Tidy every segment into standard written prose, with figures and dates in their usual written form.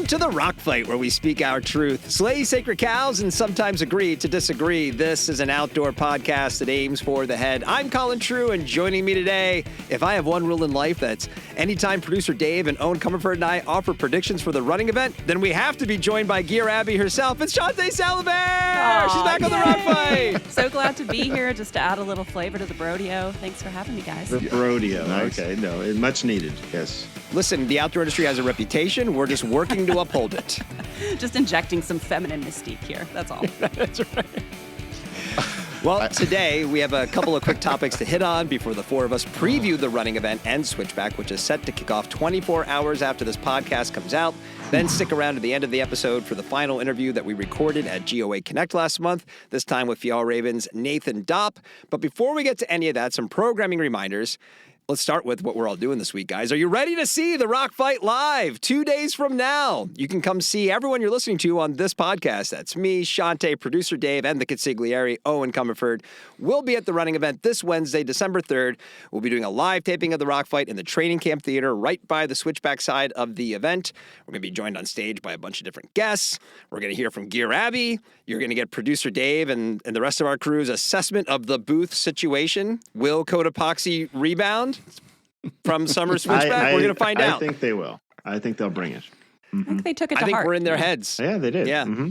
to the Rock Fight, where we speak our truth, slay sacred cows, and sometimes agree to disagree. This is an outdoor podcast that aims for the head. I'm Colin True, and joining me today, if I have one rule in life, that's anytime producer Dave and Eoin Comerford and I offer predictions for the running event, then we have to be joined by Gear Abby herself. It's Shawnté Salabert! She's back on the Rock Fight! So glad to be here, just to add a little flavor to the brodeo. Thanks for having me, guys. The brodeo. Nice. Okay, no, much needed, yes. Listen, the outdoor industry has a reputation. We're just working to uphold it. Just injecting some feminine mystique here. That's all. That's right. Well, today we have a couple of quick topics to hit on before the four of us preview the running event and Switchback, which is set to kick off 24 hours after this podcast comes out. Then stick around to the end of the episode for the final interview that we recorded at GOA Connect last month, this time with Fjallraven's Nathan Dopp. But before we get to any of that, some programming reminders. Let's start with what we're all doing this week, guys. Are you ready to see the Rock Fight live? 2 days from now, you can come see everyone you're listening to on this podcast. That's me, Shawnté, producer Dave, and the consigliere, Eoin Comerford. We'll be at the running event this Wednesday, December 3rd. We'll be doing a live taping of the Rock Fight in the Training Camp Theater right by the Switchback side of the event. We're going to be joined on stage by a bunch of different guests. We're going to hear from Gear Abby. You're going to get producer Dave and the rest of our crew's assessment of the booth situation. Will Code Epoxy rebound from Summer Switchback? We're going to find out. I think they will. I think they'll bring it. I think they took it to I think heart. we're in their heads. Yeah, they did. Yeah. Mm-hmm.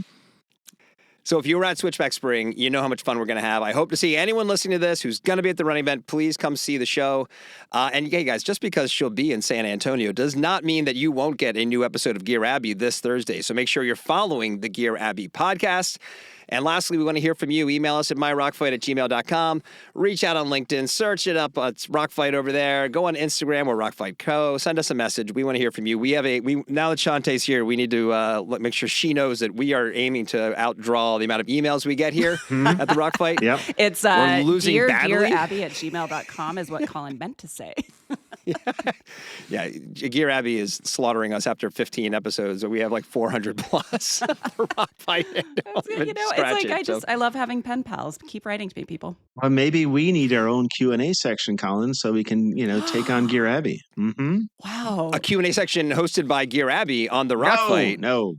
So if you were at Switchback Spring, you know how much fun we're going to have. I hope to see anyone listening to this who's going to be at the running event. Please come see the show. And hey, guys, just because she'll be in San Antonio does not mean that you won't get a new episode of Gear Abby this Thursday. So make sure you're following the Gear Abby podcast. And lastly, we want to hear from you. Email us at myrockfight@gmail.com. Reach out on LinkedIn. Search it up. It's Rockfight over there. Go on Instagram or Rockfight Co. Send us a message. We want to hear from you. Now that Shawnté's here, we need to make sure she knows that we are aiming to outdraw the amount of emails we get here at the Rockfight. Yep. It's We're losing badly. dearabby@gmail.com is what Colin meant to say. Yeah, Gear Abby is slaughtering us after 15 episodes. So we have like 400 plus for Rockfight. I love having pen pals. Keep writing to me, people. Well, maybe we need our own Q&A section, Colin, so we can, take on Gear Abby. Mm-hmm. Wow. A Q&A section hosted by Gear Abby on the Rockfight. No.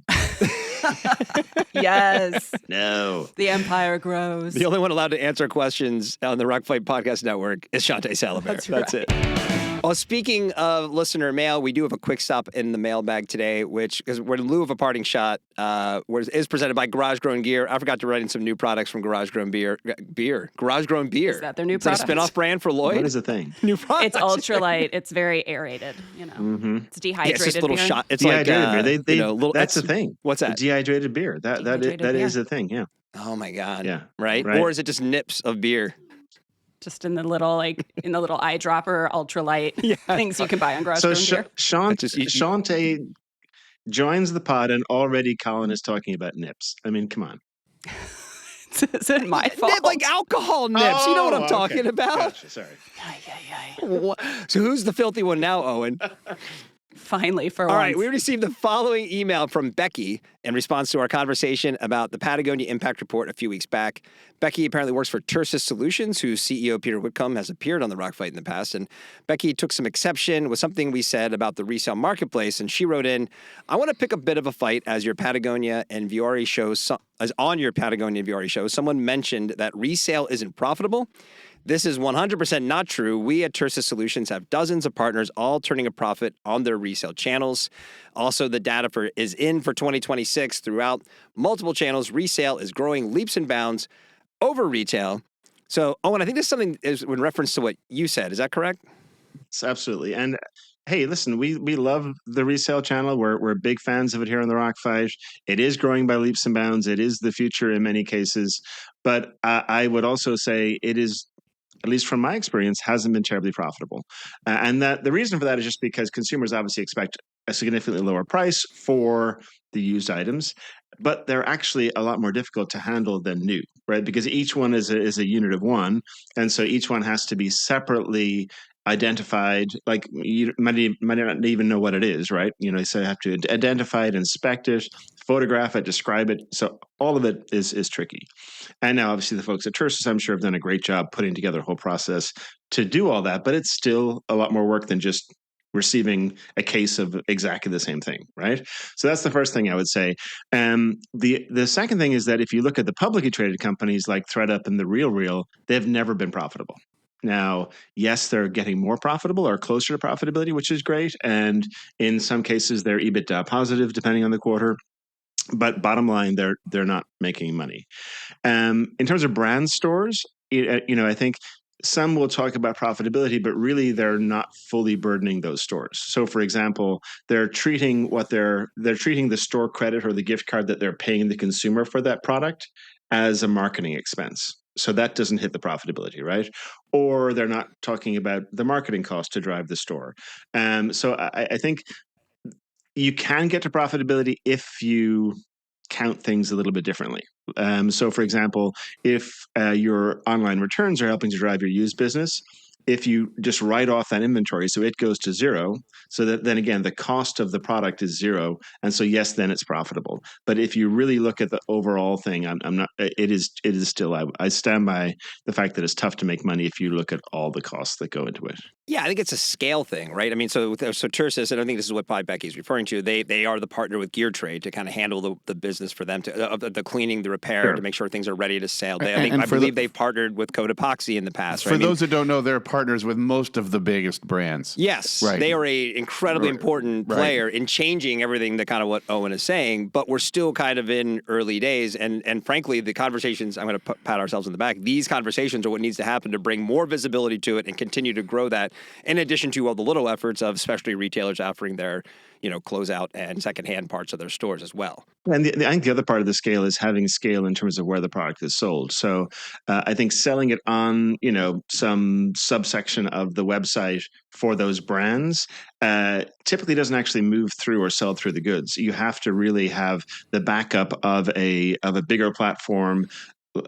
Yes. No. The empire grows. The only one allowed to answer questions on the Rockfight Podcast Network is Shawnté Salabert. That's it. Well, speaking of listener mail, we do have a quick stop in the mailbag today, which, because we're in lieu of a parting shot, is presented by Garage Grown Gear. I forgot to write in some new products from Garage Grown Beer. Garage Grown Beer. Is that their new product? Is that a spinoff brand for Lloyd? What is the thing? New product. It's ultralight. It's very aerated. Mm-hmm. It's dehydrated. It's just a little beer. shot. It's dehydrated beer. That's the the thing. What's that? Dehydrated beer. That is a thing. Yeah. Oh my God. Yeah. Right? Or is it just nips of beer? Just in the little eyedropper ultralight things you can buy on Garage Grown Gear. Shawnté joins the pod and already Colin is talking about nips. I mean, come on. Is it my fault? Like alcohol nips. You know what I'm talking about? Gotcha, sorry. So who's the filthy one now, Eoin? Finally, for All once. right, we received the following email from Becky in response to our conversation about the Patagonia Impact Report a few weeks back. Becky apparently works for Tersus Solutions, whose CEO, Peter Whitcomb, has appeared on the Rock Fight in the past. And Becky took some exception with something we said about the resale marketplace. And she wrote in, I want to pick a bit of a fight as your Patagonia and Vuori shows, as on your Patagonia and Vuori show, someone mentioned that resale isn't profitable. This is 100% not true. We at Tersus Solutions have dozens of partners all turning a profit on their resale channels. Also, the data is in for 2026 throughout multiple channels. Resale is growing leaps and bounds over retail. So, Eoin, I think this is something is in reference to what you said. Is that correct? It's absolutely. And hey, listen, we love the resale channel. We're big fans of it here on the Rock Fight. It is growing by leaps and bounds. It is the future in many cases. But I would also say it is, at least from my experience, hasn't been terribly profitable. And that the reason for that is just because consumers obviously expect a significantly lower price for the used items, but they're actually a lot more difficult to handle than new, right? Because each one is a unit of one. And so each one has to be separately identified, like you might not even know what it is, right? So you have to identify it, inspect it, photograph it, describe it. So all of it is tricky. And now obviously the folks at Tersus, I'm sure, have done a great job putting together a whole process to do all that, but it's still a lot more work than just receiving a case of exactly the same thing, right? So that's the first thing I would say. The second thing is that if you look at the publicly traded companies like ThreadUp and the RealReal, they've never been profitable. Now, yes, they're getting more profitable or closer to profitability, which is great. And in some cases, they're EBITDA positive, depending on the quarter. But bottom line, they're not making money. In terms of brand stores, I think some will talk about profitability, but really they're not fully burdening those stores. So, for example, they're treating the store credit or the gift card that they're paying the consumer for that product as a marketing expense. So that doesn't hit the profitability, right? Or they're not talking about the marketing cost to drive the store. So I think you can get to profitability if you count things a little bit differently. So, for example, if your online returns are helping to drive your used business, if you just write off that inventory, so it goes to zero, so that then again, the cost of the product is zero. And so, yes, then it's profitable. But if you really look at the overall thing, I'm not, it is still, I stand by the fact that it's tough to make money if you look at all the costs that go into it. Yeah, I think it's a scale thing, right? I mean, so Tersus, and I think this is what probably Becky's referring to, they are the partner with Gear Trade to kind of handle the business for them, to the cleaning, the repair, Sure. to make sure things are ready to sell. I believe they've partnered with Code Epoxy in the past, right? For those that don't know, they're partners with most of the biggest brands. Yes, right. They are a incredibly important player in changing everything that kind of what Eoin is saying, but we're still kind of in early days. And frankly, the conversations, I'm going to pat ourselves on the back, these conversations are what needs to happen to bring more visibility to it and continue to grow that, in addition to all the little efforts of specialty retailers offering their, closeout and secondhand parts of their stores as well. And I think the other part of the scale is having scale in terms of where the product is sold. So I think selling it on, some subsection of the website for those brands typically doesn't actually move through or sell through the goods. You have to really have the backup of a bigger platform,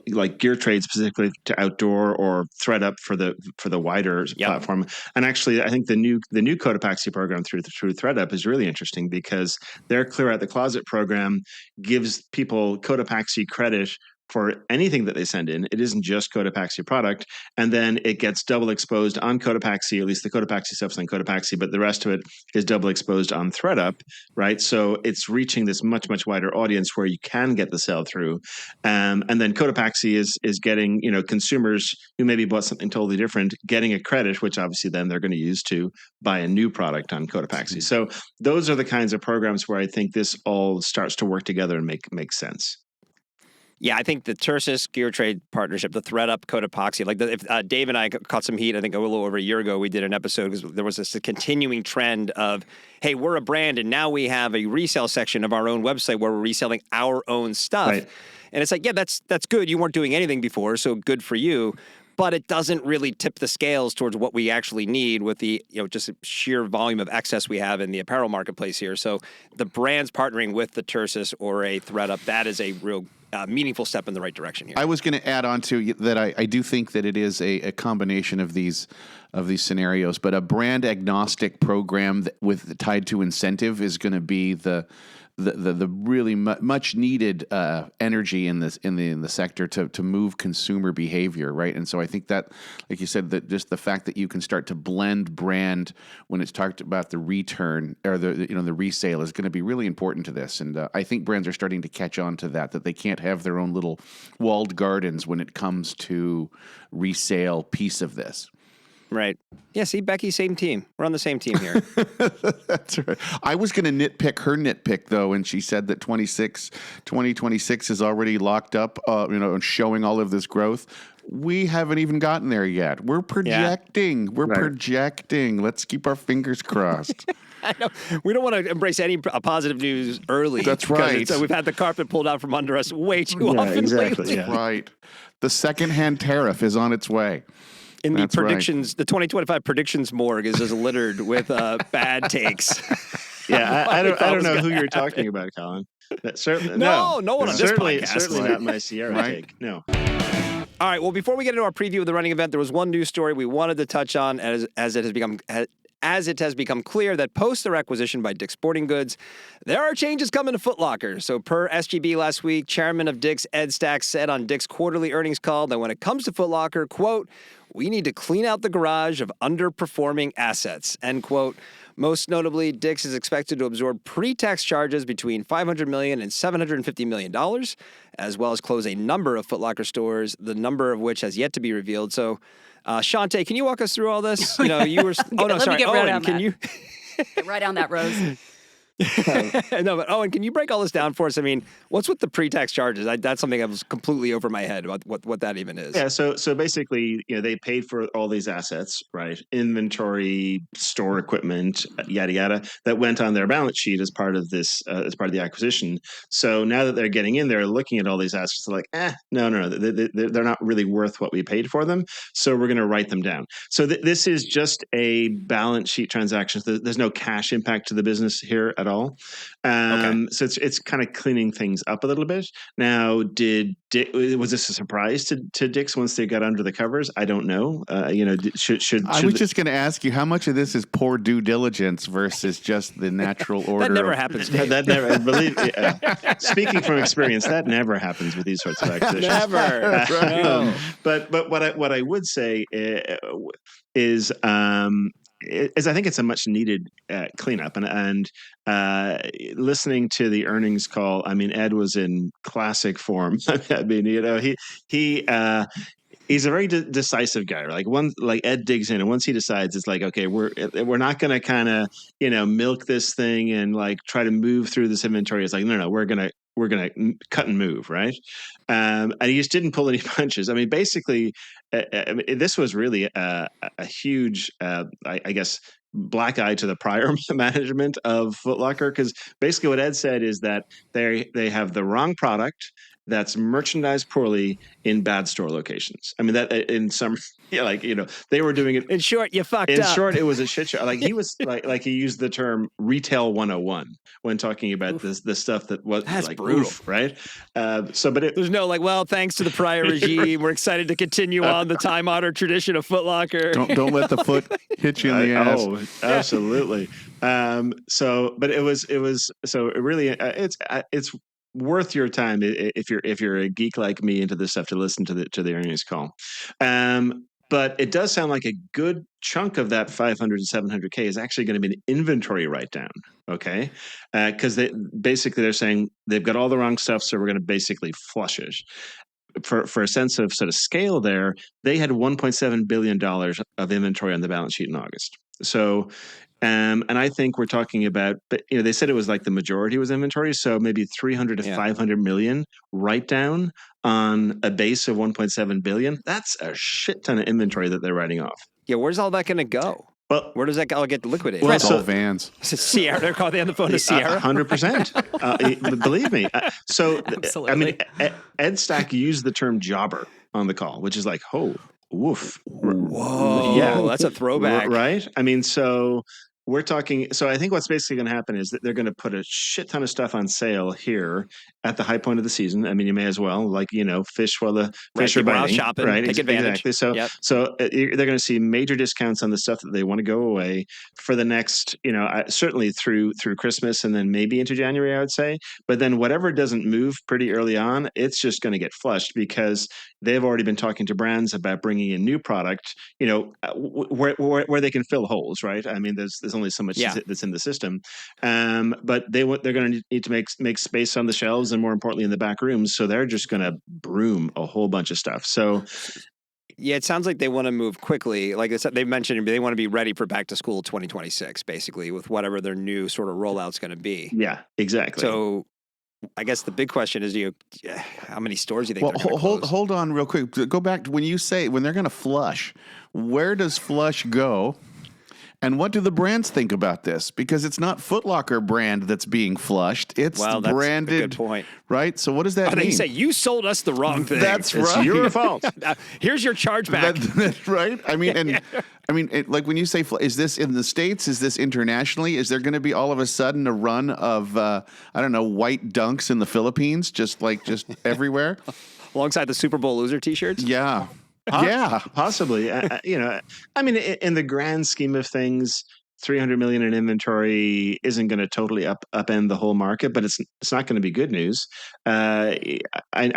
like Gear Trade specifically to outdoor, or ThreadUp for the wider platform. And actually, I think the new Code Epoxy program through ThreadUp is really interesting, because their Clear Out the Closet program gives people Code Epoxy credit for anything that they send in. It isn't just Code Epoxy product. And then it gets double exposed on Code Epoxy, at least the Code Epoxy stuff's on Code Epoxy, but the rest of it is double exposed on ThreadUp, right? So it's reaching this much, much wider audience where you can get the sell through. And then Code Epoxy is getting, consumers who maybe bought something totally different, getting a credit, which obviously then they're going to use to buy a new product on Code Epoxy. So those are the kinds of programs where I think this all starts to work together and make sense. Yeah, I think the Tersus Gear Trade partnership, the ThreadUp Code Epoxy, if Dave and I caught some heat, I think a little over a year ago, we did an episode because there was this continuing trend of, hey, we're a brand and now we have a resale section of our own website where we're reselling our own stuff. Right. And it's like, yeah, that's good. You weren't doing anything before, so good for you. But it doesn't really tip the scales towards what we actually need with the, just sheer volume of excess we have in the apparel marketplace here. So the brands partnering with the Tersus or a ThreadUp, that is a real meaningful step in the right direction here. I was going to add on to that. I do think that it is a combination of these scenarios, but a brand agnostic program tied to incentive is going to be the really much needed energy in the sector to move consumer behavior, right? And so I think that, like you said, that just the fact that you can start to blend brand when it's talked about the return or the resale is going to be really important to this. And I think brands are starting to catch on to that they can't have their own little walled gardens when it comes to resale piece of this. Right. Yeah, see, Becky, same team. We're on the same team here. That's right. I was going to nitpick her nitpick, though, and she said that 2026 is already locked up, and showing all of this growth. We haven't even gotten there yet. We're projecting. Yeah. We're projecting. Let's keep our fingers crossed. I know. We don't want to embrace any positive news early. That's right. We've had the carpet pulled out from under us way too often lately. Yeah. Right. The secondhand tariff is on its way. In the predictions, the 2025 predictions morgue is just littered with bad takes. Yeah, I don't know who you're talking about, Colin. Certainly, no one on this podcast. Certainly not my Sierra take. No. All right. Well, before we get into our preview of the running event, there was one news story we wanted to touch on as it has become clear that post their acquisition by Dick's Sporting Goods, there are changes coming to Foot Locker. So per SGB last week, chairman of Dick's, Ed Stack, said on Dick's quarterly earnings call that when it comes to Foot Locker, quote, "We need to clean out the garage of underperforming assets," end quote. Most notably, Dick's is expected to absorb pre-tax charges between $500 million and $750 million, as well as close a number of Foot Locker stores, the number of which has yet to be revealed. So, Shawnté, can you walk us through all this? You know, you were. Oh no, Let me sorry. get right Eoin, on can that. you? Get right on that, Rose. No, but Eoin, can you break all this down for us? I mean, what's with the pre-tax charges? That's something that was completely over my head about what that even is. Yeah, so basically, they paid for all these assets, right? Inventory, store equipment, yada yada, that went on their balance sheet as part of this, as part of the acquisition. So now that they're getting in, they're looking at all these assets, they're like, no, they're not really worth what we paid for them. So we're going to write them down. So this is just a balance sheet transaction. There's no cash impact to the business here at all. Okay. So it's kind of cleaning things up a little bit. Now, was this a surprise to Dick's once they got under the covers? I don't know. Should I was just going to ask you, how much of this is poor due diligence versus just the natural order? That never happens. Dave. that never. Believe speaking from experience, that never happens with these sorts of acquisitions. Never. No. But what I would say is I think it's a much needed cleanup, and listening to the earnings call, I mean, Ed was in classic form. I mean, he's a very decisive guy. Like Ed digs in, and once he decides, it's like, okay, we're not going to kind of milk this thing and like try to move through this inventory. It's like, no, we're gonna cut and move, right? And he just didn't pull any punches. I mean, basically, this was really a huge, I guess, black eye to the prior management of Foot Locker, because basically what Ed said is that they have the wrong product that's merchandised poorly in bad store locations. I mean, that in some, they were doing it. In short, you fucked up. In short, it was a shit show. Like he was like he used the term retail 101 when talking about the stuff that was That's like brutal, right? There's no thanks to the prior regime, we're excited to continue on the time-honored tradition of Foot Locker. Don't let the foot hit you in the ass. Oh, absolutely. But it was so it really it's worth your time if you're a geek like me into this stuff to listen to the earnings call. But it does sound like a good chunk of that 500 to 700K is actually going to be an inventory write down. Okay. Because they're saying they've got all the wrong stuff. So we're going to basically flush it. For a sense of sort of scale there, they had $1.7 billion of inventory on the balance sheet in August. So, and I think we're talking about, but they said it was like the majority was inventory. So maybe 300 to 500 million write down on a base of 1.7 billion. That's a shit ton of inventory that they're writing off. Yeah. Where's all that going to go? Well, where does that all get liquidated? Well, it's all vans. Sierra, they're calling on the phone to Sierra. 100%. Believe me. Absolutely. I mean, Ed Stack used the term jobber on the call, which is like, woof. Whoa. Yeah. That's a throwback. Right? I mean, so we're talking. So I think what's basically going to happen is that they're going to put a shit ton of stuff on sale here at the high point of the season. I mean, you may as well, fish while the fish are biting. Shopping, right? Take advantage. Exactly. So they're going to see major discounts on the stuff that they want to go away for the next, certainly through Christmas and then maybe into January, I would say. But then whatever doesn't move pretty early on, it's just going to get flushed because they've already been talking to brands about bringing in new product, where they can fill holes, right? I mean, there's only so much that's in the system, but they're going to need to make space on the shelves and more importantly in the back rooms. So they're just going to broom a whole bunch of stuff. So yeah, it sounds like they want to move quickly. Like I said, they mentioned they want to be ready for back to school 2026, basically, with whatever their new sort of rollout's going to be. Yeah, exactly. So I guess the big question is, how many stores do you think? Well, hold on real quick. Go back to when they're going to flush. Where does flush go? And what do the brands think about this? Because it's not Foot Locker brand that's being flushed. It's branded. That's a good point. Right? So what does that mean? They say, you sold us the wrong thing. That's it's right. your fault. Here's your chargeback. That's right. I mean, like when you say, is this in the States? Is this internationally? Is there going to be all of a sudden a run of, white dunks in the Philippines, just everywhere? Alongside the Super Bowl loser t-shirts? Yeah. Yeah, possibly. I mean, in the grand scheme of things, $300 million in inventory isn't going to totally upend the whole market, but it's not going to be good news. I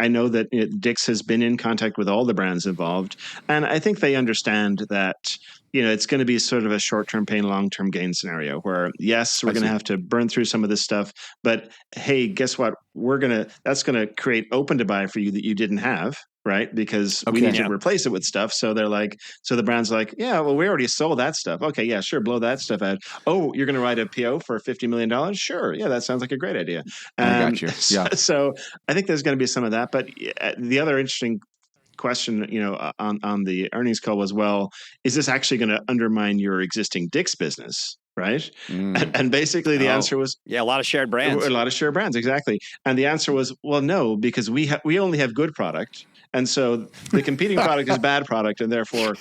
know that Dick's has been in contact with all the brands involved, and I think they understand that it's going to be sort of a short-term pain, long-term gain scenario where, yes, we're going to have to burn through some of this stuff, but hey, guess what? That's going to create open to buy for you that you didn't have, right? Because we need to replace it with stuff. So so the brand's like, yeah, well, we already sold that stuff. Okay, yeah, sure, blow that stuff out. Oh, you're going to write a PO for $50 million? Sure, yeah, that sounds like a great idea. I got you. Yeah. So I think there's going to be some of that. But the other interesting question, on the earnings call was, well, is this actually going to undermine your existing Dick's business? Right. And basically the answer was, a lot of shared brands. A lot of shared brands. Exactly. And the answer was, well, no, because we only have good product. And so the competing product is bad product. And therefore,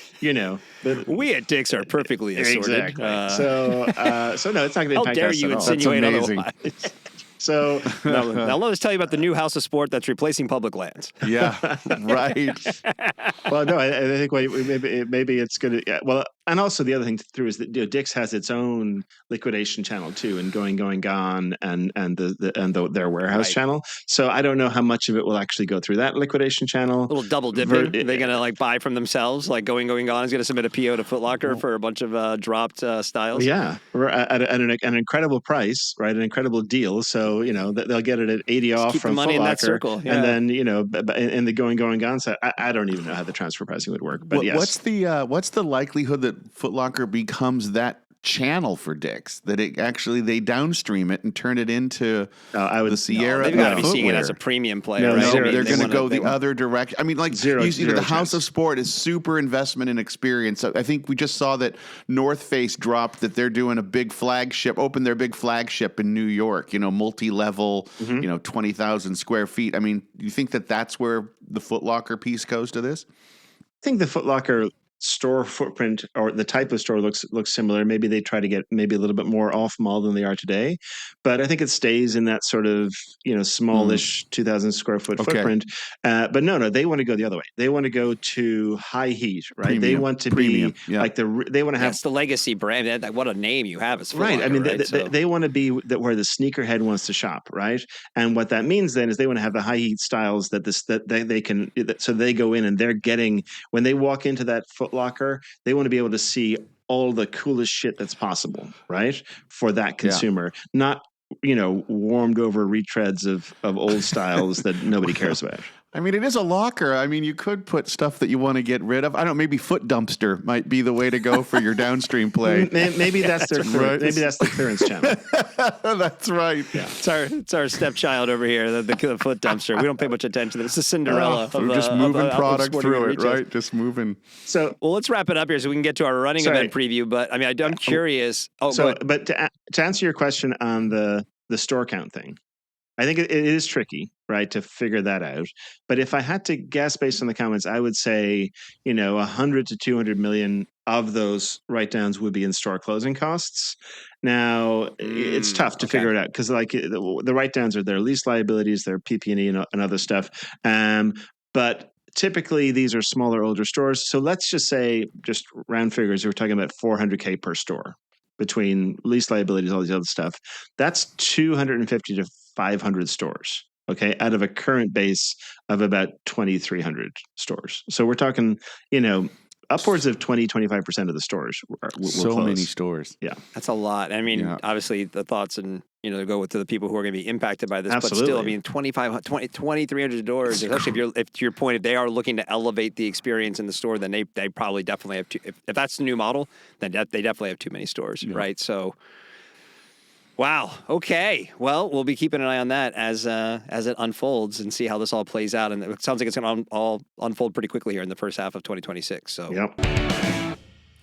we at Dick's are perfectly assorted. Exactly. So no, it's not going to impact us. How dare you insinuate otherwise? So now let us tell you about the new House of Sport that's replacing public lands. Yeah, right. Well, no, I think maybe it's going to. Well, and also the other thing through is that Dick's has its own liquidation channel too, and going gone, and their warehouse channel. So I don't know how much of it will actually go through that liquidation channel. A little double dipping. They're going to buy from themselves. Like going gone is going to submit a PO to Foot Locker for a bunch of dropped styles. Yeah, at an incredible price, right? An incredible deal. So they'll get it at 80 off from money Foot in Locker, that circle. Yeah. And then in the going gone side, I don't even know how the transfer pricing would work. But yes, what's the likelihood that Foot Locker becomes that channel for Dick's, that they downstream it and turn it into the Sierra? They've got to be seeing it as a premium player. No, right? they're going to go the other direction. I mean, like the House of Sport is super investment in experience. I think we just saw that North Face dropped that they're doing a big flagship, opened their big flagship in New York. Multi-level, 20,000 square feet. I mean, you think that that's where the Foot Locker piece goes to this? I think the Foot Locker store footprint or the type of store looks similar. Maybe they try to get maybe a little bit more off mall than they are today, but I think it stays in that sort of smallish 2,000 square foot footprint. But no, they want to go the other way. They want to go to high heat, right? Premium. They want to be like they want to have. That's the legacy brand. What a name you have! It's right. I mean, they want to be where the sneakerhead wants to shop, right? And what that means then is they want to have the high heat styles that they can. So they go in and they're getting when they walk into that Foot Locker, they want to be able to see all the coolest shit that's possible, right? For that consumer, not warmed over retreads of old styles that nobody cares about. I mean, it is a locker. I mean, you could put stuff that you want to get rid of. I don't know, maybe foot dumpster might be the way to go for your downstream play. Maybe that's their right. Maybe that's the clearance channel. That's right. Yeah. It's our stepchild over here, the foot dumpster. We don't pay much attention to this. It's the Cinderella. We're just moving product through it, right? Just moving. So, well, let's wrap it up here so we can get to our running event preview. But I mean, I'm curious. But to answer your question on the store count thing, I think it is tricky, right, to figure that out. But if I had to guess based on the comments, I would say, 100 to 200 million of those write-downs would be in store closing costs. Now, it's tough to figure it out because, like, the write-downs are their lease liabilities, their PP&E and other stuff. But typically, these are smaller, older stores. So let's just say, just round figures, we're talking about $400K per store between lease liabilities, all these other stuff. That's 250 to 500 stores, okay, out of a current base of about 2,300 stores. So we're talking, upwards of 20-25% of the stores will so close. Many stores. Yeah. That's a lot. I mean, obviously the thoughts and, go to the people who are going to be impacted by this. Absolutely. But still, I mean, 2,300 doors, especially if to your point, if they are looking to elevate the experience in the store, then they probably definitely have if that's the new model, then they definitely have too many stores, right? So, wow. Okay. Well, we'll be keeping an eye on that as it unfolds and see how this all plays out. And it sounds like it's going to all unfold pretty quickly here in the first half of 2026. So,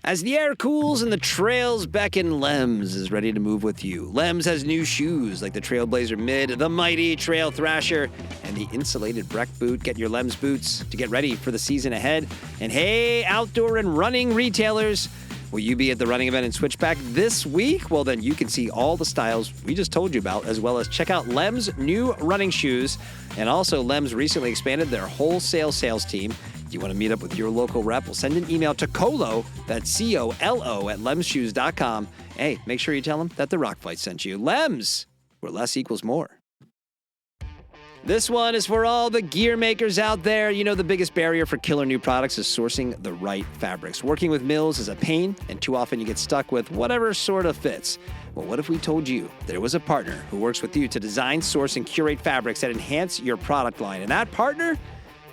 As the air cools and the trails beckon, Lems is ready to move with you. Lems has new shoes like the Trailblazer Mid, the mighty Trail Thrasher, and the insulated Breck boot. Get your Lems boots to get ready for the season ahead. And hey, outdoor and running retailers, will you be at the running event in Switchback this week? Well, then you can see all the styles we just told you about, as well as check out Lem's new running shoes. And also, Lem's recently expanded their wholesale sales team. If you want to meet up with your local rep, well, send an email to Colo, that's COLO, at lemsshoes.com. Hey, make sure you tell them that the Rock Fight sent you. Lems, where less equals more. This one is for all the gear makers out there. You know, the biggest barrier for killer new products is sourcing the right fabrics. Working with mills is a pain, and too often you get stuck with whatever sort of fits. Well, what if we told you there was a partner who works with you to design, source, and curate fabrics that enhance your product line? And that partner?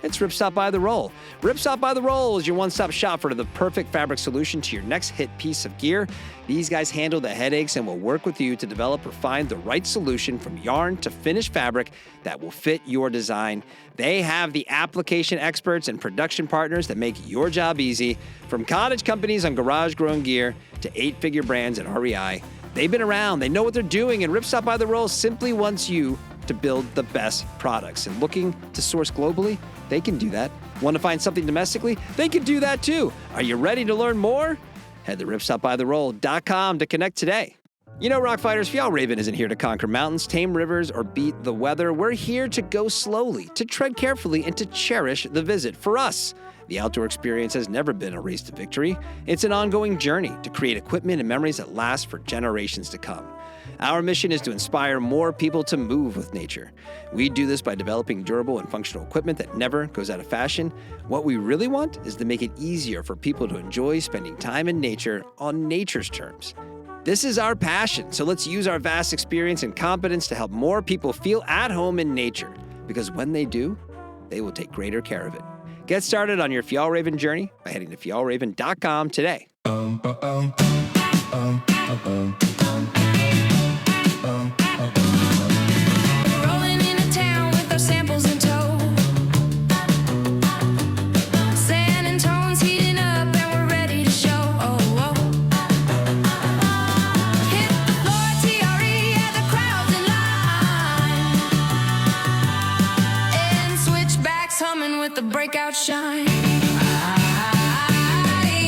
It's Ripstop by the Roll. Ripstop by the Roll is your one-stop shop for the perfect fabric solution to your next hit piece of gear. These guys handle the headaches and will work with you to develop or find the right solution from yarn to finished fabric that will fit your design. They have the application experts and production partners that make your job easy. From cottage companies on garage-grown gear to eight-figure brands at REI, they've been around, they know what they're doing, and Ripstop by the Roll simply wants you to build the best products. And looking to source globally? They can do that. Want to find something domestically? They can do that too. Are you ready to learn more? Head to ripstopbytheroll.com to connect today. You know, Rock Fighters, Fjallraven isn't here to conquer mountains, tame rivers, or beat the weather. We're here to go slowly, to tread carefully, and to cherish the visit. For us, the outdoor experience has never been a race to victory. It's an ongoing journey to create equipment and memories that last for generations to come. Our mission is to inspire more people to move with nature. We do this by developing durable and functional equipment that never goes out of fashion. What we really want is to make it easier for people to enjoy spending time in nature on nature's terms. This is our passion, so let's use our vast experience and competence to help more people feel at home in nature. Because when they do, they will take greater care of it. Get started on your Fjallraven journey by heading to fjallraven.com today. Rolling into town with our samples in tow. Sand and tones heating up and we're ready to show. Hit the floor, TRE, yeah, the crowd's in line. And switchbacks humming with the breakout shine.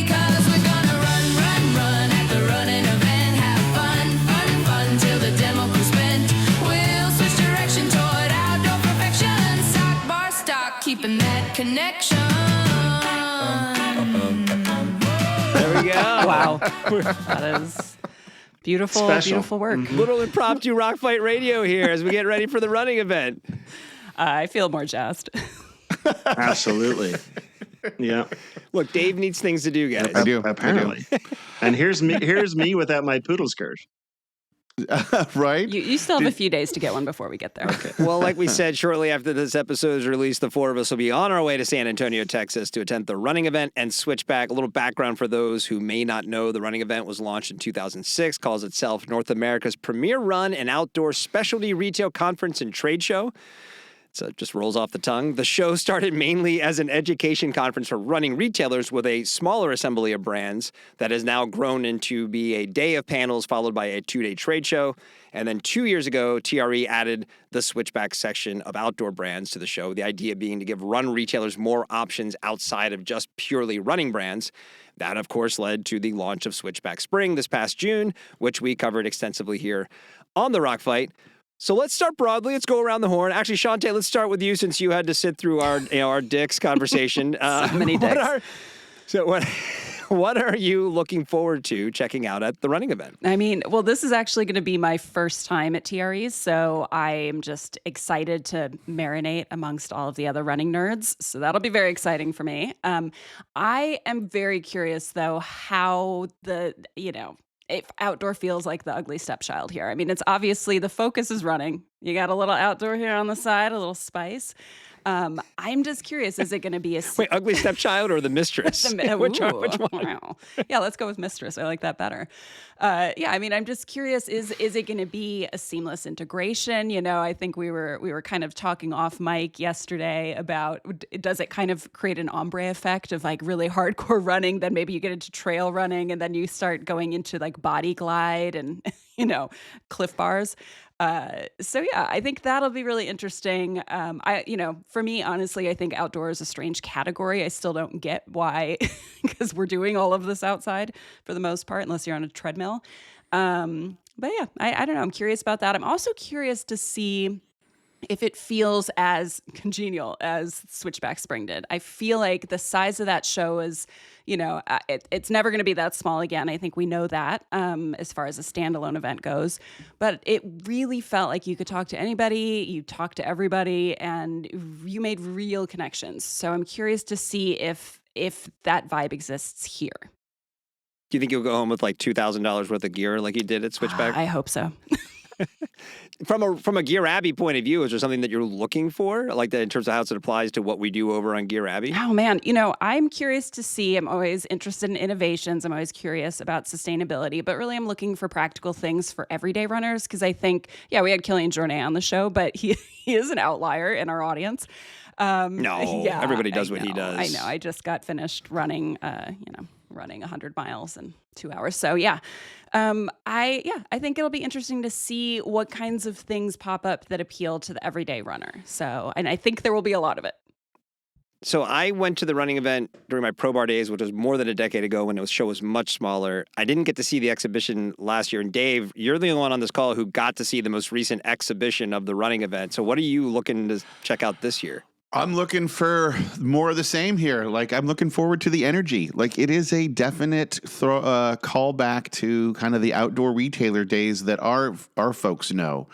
Cause we're gonna run at the running event. Have fun till the demo crew spent. We'll switch direction toward outdoor perfection. Sock bar stock, keeping that connection. There we go. Wow. That is beautiful, Special. beautiful work. Little impromptu Rock Fight radio here as we get ready for the running event. I feel more jazzed. Absolutely. Yeah. Look, Dave needs things to do, guys. I do. Apparently. And here's me without my poodle skirt. Right? You still have a few days to get one before we get there. Okay. Well, like we said, shortly after this episode is released, the four of us will be on our way to San Antonio, Texas to attend the running event and switchback. A little background for those who may not know, the running event was launched in 2006, calls itself North America's premier run and outdoor specialty retail conference and trade show. So it just rolls off the tongue. The show started mainly as an education conference for running retailers with a smaller assembly of brands that has now grown into be a day of panels followed by a 2-day trade show. And then 2 years ago, TRE added the switchback section of outdoor brands to the show, the idea being to give run retailers more options outside of just purely running brands. That, of course, led to the launch of Switchback Spring this past June, which we covered extensively here on the Rock Fight. So let's start broadly. Let's go around the horn. Actually, Shawnté, let's start with you since you had to sit through our dicks conversation. So many dicks. What are you looking forward to checking out at the running event? I mean, well, this is actually going to be my first time at TREs, so I am just excited to marinate amongst all of the other running nerds. So that'll be very exciting for me. I am very curious, though, how if outdoor feels like the ugly stepchild here. I mean, it's obviously the focus is running. You got a little outdoor here on the side, a little spice. I'm just curious, is it going to be a... Wait, ugly stepchild or the mistress? Which one? Wow. Yeah, let's go with mistress. I like that better. I mean, I'm just curious, is it going to be a seamless integration? You know, I think we were kind of talking off mic yesterday about, does it kind of create an ombre effect of like really hardcore running, then maybe you get into trail running and then you start going into like body glide and, cliff bars. I think that'll be really interesting. For me, honestly, I think outdoor is a strange category. I still don't get why, because we're doing all of this outside for the most part, unless you're on a treadmill. I don't know. I'm curious about that. I'm also curious to see if it feels as congenial as Switchback Spring did. I feel like the size of that show is, it's never going to be that small again. I think we know that as far as a standalone event goes. But it really felt like you could talk to anybody, you talk to everybody, and you made real connections. So I'm curious to see if that vibe exists here. Do you think you'll go home with like $2,000 worth of gear like you did at Switchback? I hope so. From a Gear Abbey point of view, is there something that you're looking for, like that in terms of how it applies to what we do over on Gear Abbey? Oh man, I'm curious to see. I'm always interested in innovations. I'm always curious about sustainability, but really I'm looking for practical things for everyday runners because I think, we had Killian Jornet on the show, but he is an outlier in our audience. Everybody does what he does. I know. I just got finished running, running 100 miles in 2 hours. So I think it'll be interesting to see what kinds of things pop up that appeal to the everyday runner. So, and I think there will be a lot of it. So I went to the running event during my Pro Bar days, which was more than a decade ago when the show was much smaller. I didn't get to see the exhibition last year. And Dave, you're the only one on this call who got to see the most recent exhibition of the running event. So what are you looking to check out this year? I'm looking for more of the same here. Like, I'm looking forward to the energy. Like, it is a definite callback to kind of the outdoor retailer days that our folks know.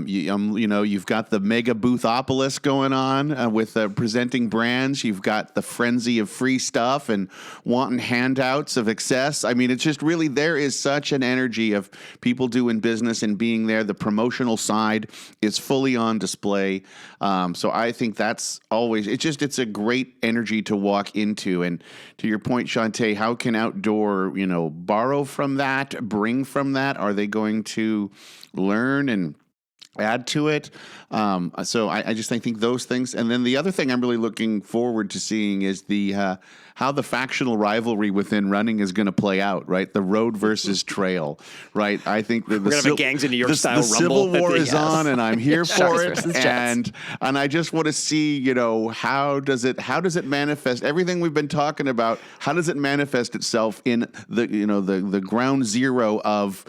You've got the mega boothopolis going on with presenting brands. You've got the frenzy of free stuff and wanting handouts of excess. I mean, it's just really, there is such an energy of people doing business and being there. The promotional side is fully on display. So I think that's always, it's a great energy to walk into. And to your point, Shawnté, how can outdoor, borrow from that, bring from that? Are they going to learn and add to it? So I just think those things. And then the other thing I'm really looking forward to seeing is the how the factional rivalry within running is going to play out, right? The road versus trail, right? I think that we're going to have a Gangs in New York style the rumble. Civil War is on, and I'm here for it. And I just want to see, how does it manifest? Everything we've been talking about, how does it manifest itself in the ground zero of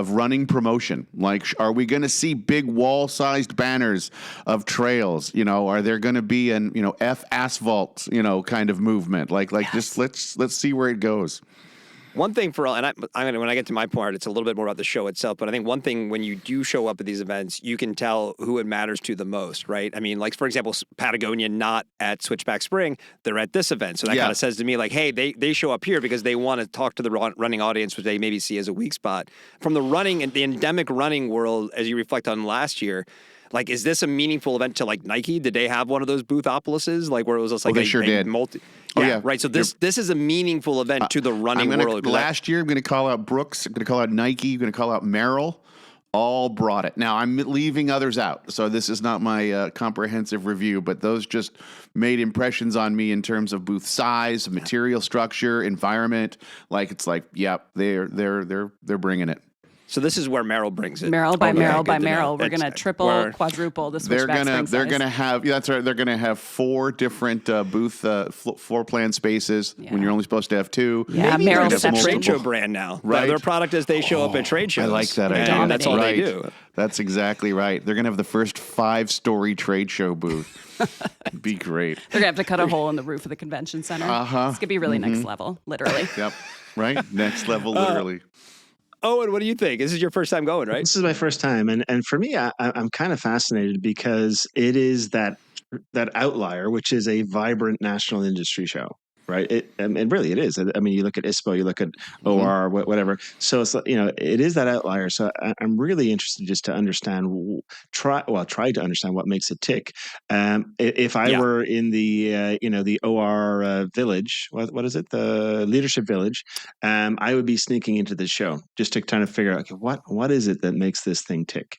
running promotion? Like, are we going to see big wall-sized banners of trails? Are there going to be an F asphalt kind of movement? Just let's see where it goes. One thing for all, and when I get to my part, it's a little bit more about the show itself. But I think one thing when you do show up at these events, you can tell who it matters to the most, right? I mean, like for example, Patagonia not at Switchback Spring, they're at this event, so that kind of says to me like, hey, they show up here because they want to talk to the running audience, which they maybe see as a weak spot. From the running and the endemic running world, as you reflect on last year. Like, is this a meaningful event to like Nike? Did they have one of those boothopoluses, like where it was just like they sure did. Right. So this is a meaningful event to the running world. Last year, I'm going to call out Brooks. I'm going to call out Nike. I'm going to call out Merrell. All brought it. Now, I'm leaving others out, so this is not my comprehensive review, but those just made impressions on me in terms of booth size, material structure, environment. Like, it's like, they're bringing it. So this is where Merrell brings it. Merrell by Merrell. We're going to triple, quadruple the Switchback Spring size. They're going to have, that's right. They're going to have 4 different booth floor plan spaces when you're only supposed to have 2. Yeah, Maybe Merrell's a trade show brand now. Right. Their product is they show up at trade shows. I like that idea. And that's all they do. That's exactly right. They're going to have the first 5-story trade show booth. It'd be great. They're going to have to cut a hole in the roof of the convention center. It's going to be really next level, literally. Yep. Right? Next level, literally. Owen, what do you think? This is your first time going, right? This is my first time, and for me, I'm kind of fascinated because it is that outlier, which is a vibrant national industry show, right? And really, it is. I mean, you look at ISPO, you look at OR, whatever. So it's it is that outlier. So I'm really interested just to understand, try to understand what makes it tick. If I were in the the OR village, what is it? The leadership village. I would be sneaking into this show just to kind of figure out, okay, what is it that makes this thing tick?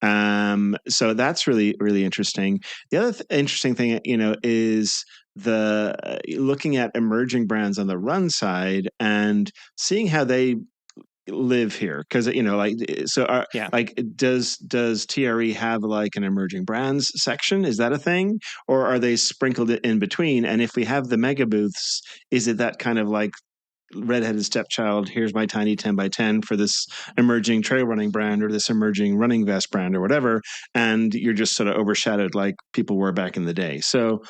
So that's really, really interesting. The other interesting thing, is the looking at emerging brands on the run side and seeing how they live here, because does TRE have like an emerging brands section? Is that a thing, or are they sprinkled in between? And if we have the mega booths, is it that kind of like redheaded stepchild. Here's my tiny 10 by 10 for this emerging trail running brand or this emerging running vest brand or whatever. And you're just sort of overshadowed like people were back in the day. So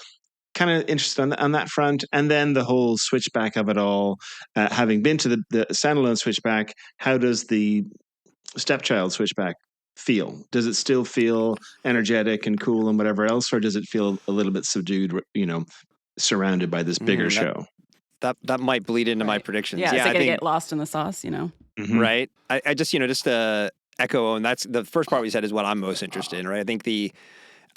kind of interested on that front. And then the whole switchback of it all, having been to the standalone switchback, how does the stepchild switchback feel? Does it still feel energetic and cool and whatever else, or does it feel a little bit subdued, surrounded by this bigger show? That might bleed into my predictions. Yeah, is it going to get lost in the sauce, Mm-hmm. Right. I just, just to echo, and that's the first part we said is what I'm most interested in, right? I think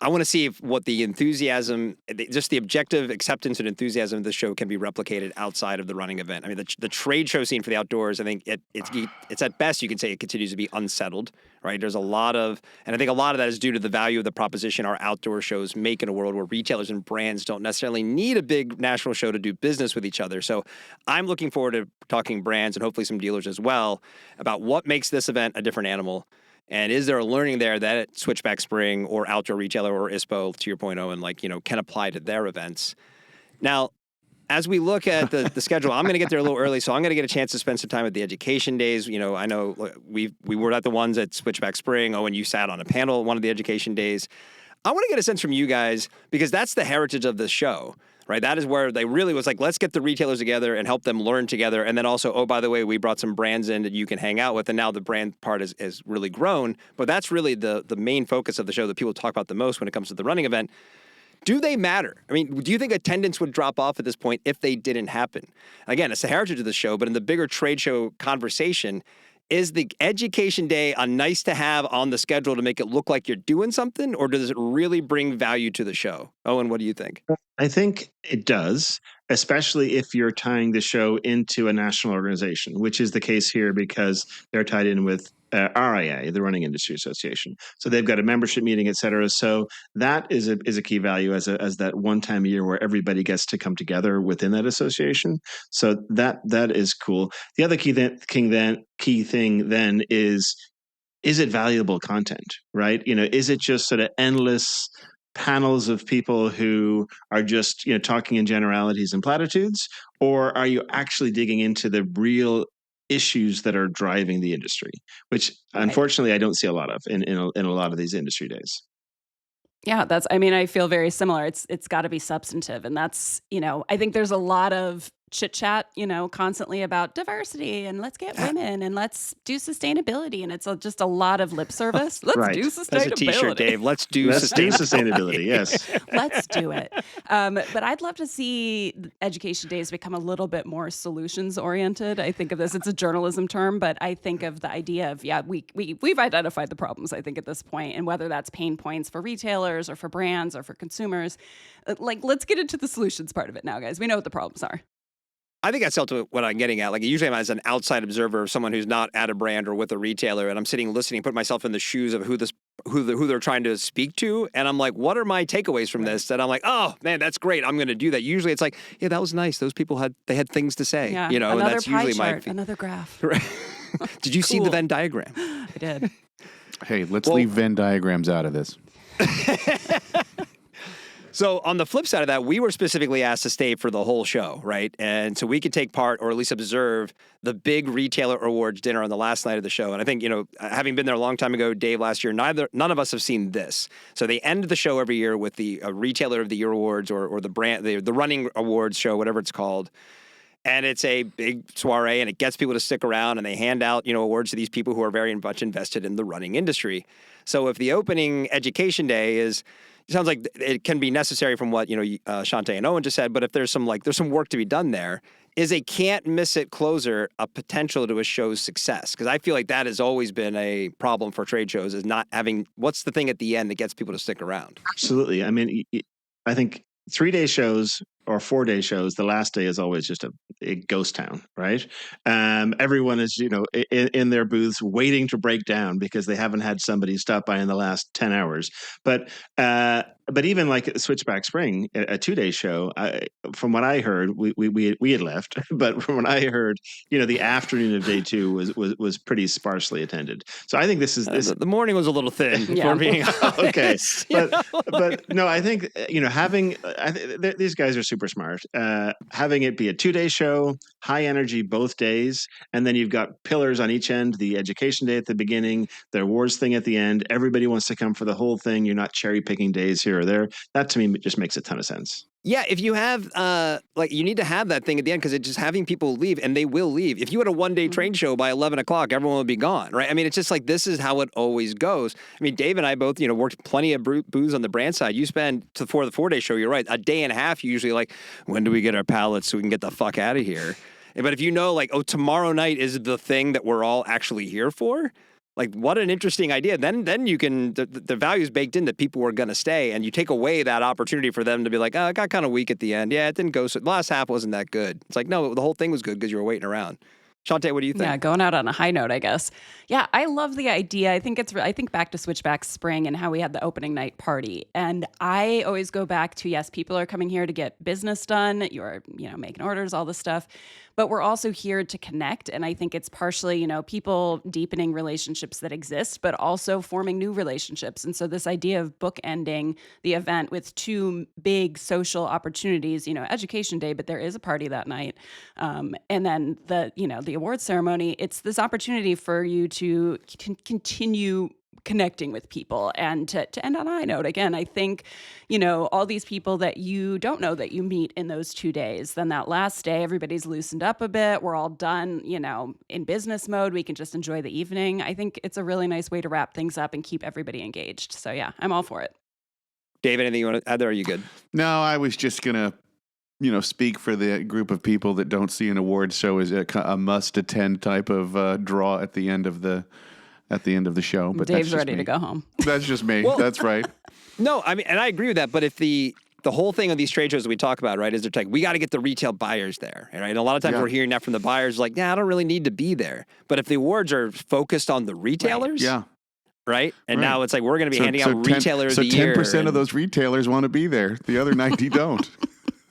I want to see what the enthusiasm, just the objective acceptance and enthusiasm of the show can be replicated outside of the running event. I mean, the trade show scene for the outdoors, I think it's at best, you can say it continues to be unsettled, right? There's a lot of, and I think a lot of that is due to the value of the proposition our outdoor shows make in a world where retailers and brands don't necessarily need a big national show to do business with each other. So I'm looking forward to talking brands and hopefully some dealers as well about what makes this event a different animal. And is there a learning there that Switchback Spring or Outdoor Retailer or ISPO, to your point, Owen, can apply to their events? Now, as we look at the schedule, I'm going to get there a little early, so I'm going to get a chance to spend some time at the education days. I know we were at the ones at Switchback Spring. Owen, you sat on a panel at one of the education days. I want to get a sense from you guys, because that's the heritage of this show. Right, that is where they really was like, let's get the retailers together and help them learn together. And then also, oh, by the way, we brought some brands in that you can hang out with. And now the brand part has really grown. But that's really the main focus of the show that people talk about the most when it comes to the running event. Do they matter? I mean, do you think attendance would drop off at this point if they didn't happen? Again, it's the heritage of the show, but in the bigger trade show conversation, is the education day a nice to have on the schedule to make it look like you're doing something, or does it really bring value to the show? Owen, what do you think? I think it does, especially if you're tying the show into a national organization, which is the case here because they're tied in with RIA, the Running Industry Association. So they've got a membership meeting, et cetera. So that is a key value as that one time a year where everybody gets to come together within that association. So that is cool. The other key thing then is it valuable content, right? Is it just sort of endless panels of people who are just talking in generalities and platitudes, or are you actually digging into the real issues that are driving the industry, which unfortunately I don't see a lot of in a lot of these industry days. Yeah, I feel very similar. It's got to be substantive. And that's, I think there's a lot of chit chat, constantly about diversity and let's get women and let's do sustainability. And it's just a lot of lip service. Let's do sustainability. That's a t-shirt, Dave. Let's do sustainability. Yes. Let's do it. But I'd love to see education days become a little bit more solutions oriented. I think of this, it's a journalism term, but I think of the idea of, we've identified the problems, I think, at this point, and whether that's pain points for retailers or for brands or for consumers, let's get into the solutions part of it now, guys. We know what the problems are. I think that's ultimately what I'm getting at. Usually I'm as an outside observer of someone who's not at a brand or with a retailer, and I'm sitting listening, put myself in the shoes of who they're trying to speak to, and I'm like, what are my takeaways from this? And I'm like, oh man, that's great. I'm going to do that. Usually it's like, yeah, that was nice. Those people had things to say. Yeah, and that's usually chart, another graph. Did you see the Venn diagram? I did. Hey, let's leave Venn diagrams out of this. So on the flip side of that, we were specifically asked to stay for the whole show, right? And so we could take part or at least observe the big retailer awards dinner on the last night of the show. And I think, having been there a long time ago, Dave, last year, none of us have seen this. So they end the show every year with the Retailer of the Year awards or the brand, the Running Awards show, whatever it's called. And it's a big soiree, and it gets people to stick around, and they hand out, awards to these people who are very much invested in the running industry. So if the opening education day it sounds like it can be necessary from what, Shawnté and Owen just said, but if there's some work to be done there, is a can't miss it closer a potential to a show's success? Because I feel like that has always been a problem for trade shows, is not having, what's the thing at the end that gets people to stick around? Absolutely. I mean, I think 3-day shows or 4-day shows, the last day is always just a ghost town, right? Everyone is, in their booths waiting to break down because they haven't had somebody stop by in the last 10 hours. But even like Switchback Spring, a 2-day show, from what I heard, we had left, but from what I heard, the afternoon of day 2 was pretty sparsely attended. So I think this is the morning was a little thin. Yeah. For being okay, but no, I think these guys are super smart. Having it be a 2-day show, high energy both days, and then you've got pillars on each end, the education day at the beginning, the awards thing at the end. Everybody wants to come for the whole thing. You're not cherry picking days here or there. That to me just makes a ton of sense. Yeah, if you have, you need to have that thing at the end because it's just having people leave, and they will leave. If you had a one-day trade show by 11 o'clock, everyone would be gone, right? I mean, it's just like this is how it always goes. I mean, Dave and I both, worked plenty of booths on the brand side. You spend, for the 4-day show, you're right, a day and a half, you usually like, when do we get our pallets so we can get the fuck out of here? But if you know, tomorrow night is the thing that we're all actually here for, like, what an interesting idea. Then you can, the value is baked in that people are going to stay, and you take away that opportunity for them to be like, oh, it got kind of weak at the end. Yeah, it didn't go so, the last half wasn't that good. It's like, no, the whole thing was good because you were waiting around. Shawnté, what do you think? Yeah, going out on a high note, I guess. Yeah, I love the idea. I think back to Switchback Spring and how we had the opening night party. And I always go back to, yes, people are coming here to get business done. You're, making orders, all this stuff. But we're also here to connect. And I think it's partially, people deepening relationships that exist, but also forming new relationships. And so this idea of bookending the event with two big social opportunities, education day, but there is a party that night. And then the award ceremony, it's this opportunity for you to continue connecting with people and to end on a high note. Again, I think, all these people that you don't know that you meet in those 2 days, then that last day, everybody's loosened up a bit. We're all done, in business mode. We can just enjoy the evening. I think it's a really nice way to wrap things up and keep everybody engaged. So yeah, I'm all for it. Dave, anything you want to add there? Are you good? No, I was just going to, speak for the group of people that don't see an award show as a must-attend type of draw at the end of the show. But Dave's ready to go home. That's just me. Well, that's right. No, I mean, and I agree with that. But if the whole thing of these trade shows that we talk about, right, is they're like, we got to get the retail buyers there, right? And a lot of times we're hearing that from the buyers, like, I don't really need to be there. But if the awards are focused on the retailers, right? And now it's like we're going to be handing out retailer of the year. So 10% of those retailers want to be there. The other 90 don't.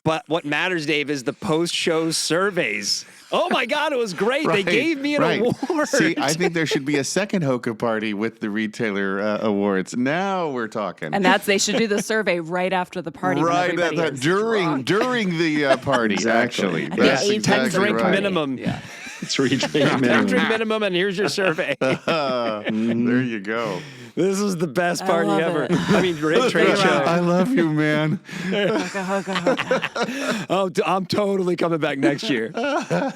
But what matters, Dave, is the post-show surveys. Oh my God, it was great. Right, they gave me an award. See, I think there should be a second Hoka party with the retailer awards. Now we're talking. And they should do the survey right after the party. Right, during the party, actually. That's 10-drink minimum. Yeah. 3-drink minimum. 10-drink minimum, and here's your survey. There you go. This is the best party ever. I mean, trade show. I love you, man. Oh, I'm totally coming back next year. All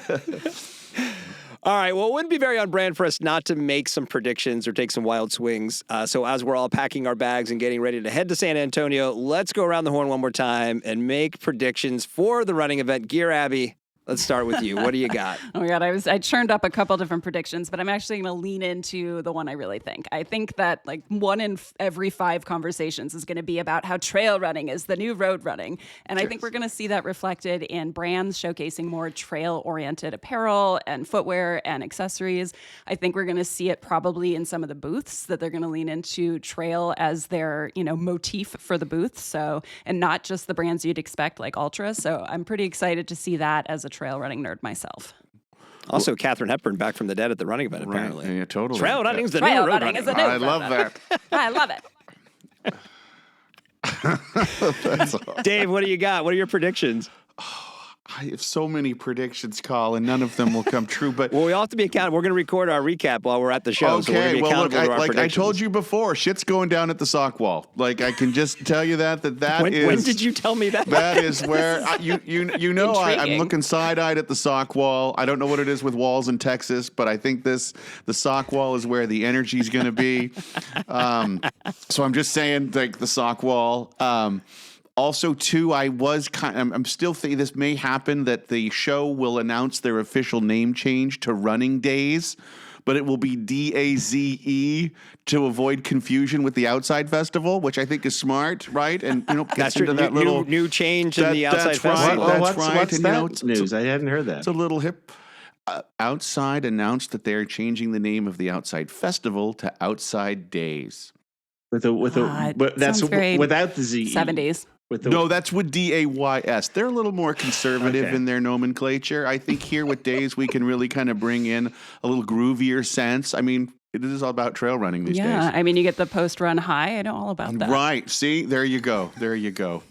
right. Well, it wouldn't be very on brand for us not to make some predictions or take some wild swings. So as we're all packing our bags and getting ready to head to San Antonio, let's go around the horn one more time and make predictions for the running event. Gear Abby, let's start with you. What do you got? Oh my God, I churned up a couple different predictions, but I'm actually going to lean into the one I really think. I think that one in every 5 conversations is going to be about how trail running is the new road running. And I think we're going to see that reflected in brands showcasing more trail-oriented apparel and footwear and accessories. I think we're going to see it probably in some of the booths that they're going to lean into trail as their, motif for the booth. So, and not just the brands you'd expect like Ultra. So I'm pretty excited to see that as a trail running nerd myself. Also, Katharine Hepburn back from the dead at the running event, apparently. Right. Yeah, totally. Trail running is the new road running. I love that. I love it. That's awesome. Dave, what do you got? What are your predictions? I have so many predictions, Colin. None of them will come true. But well, we all have to be accountable. We're going to record our recap while we're at the show. Okay, so we're going to be accountable to our I predictions. told you before, shit's going down at the sock wall. I can just tell you that when did you tell me that? That is where I'm looking side-eyed at the sock wall. I don't know what it is with walls in Texas, but I think the sock wall is where the energy's going to be. So I'm just saying, the sock wall. Also, too, I'm still thinking this may happen that the show will announce their official name change to Running Days, but it will be DAZE to avoid confusion with the Outside Festival, which I think is smart, right? And that's into that little new change in the Outside Festival. That's right. What's that news? I hadn't heard that. It's a little hip. Outside announced that they're changing the name of the Outside Festival to Outside Days. But that's without the ZE. 70s. No, that's with DAYS. They're a little more conservative in their nomenclature. I think here with Days, we can really kind of bring in a little groovier sense. I mean, It is all about trail running these Yeah, days. I mean, you get the post-run high. I know all about that. Right. See, there you go.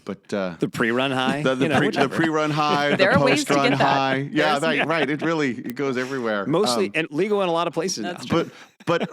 But The pre-run high, the pre-run high, There the are ways to post-run get that. high. Yeah, right. It goes everywhere. mostly and legal in a lot of places now. But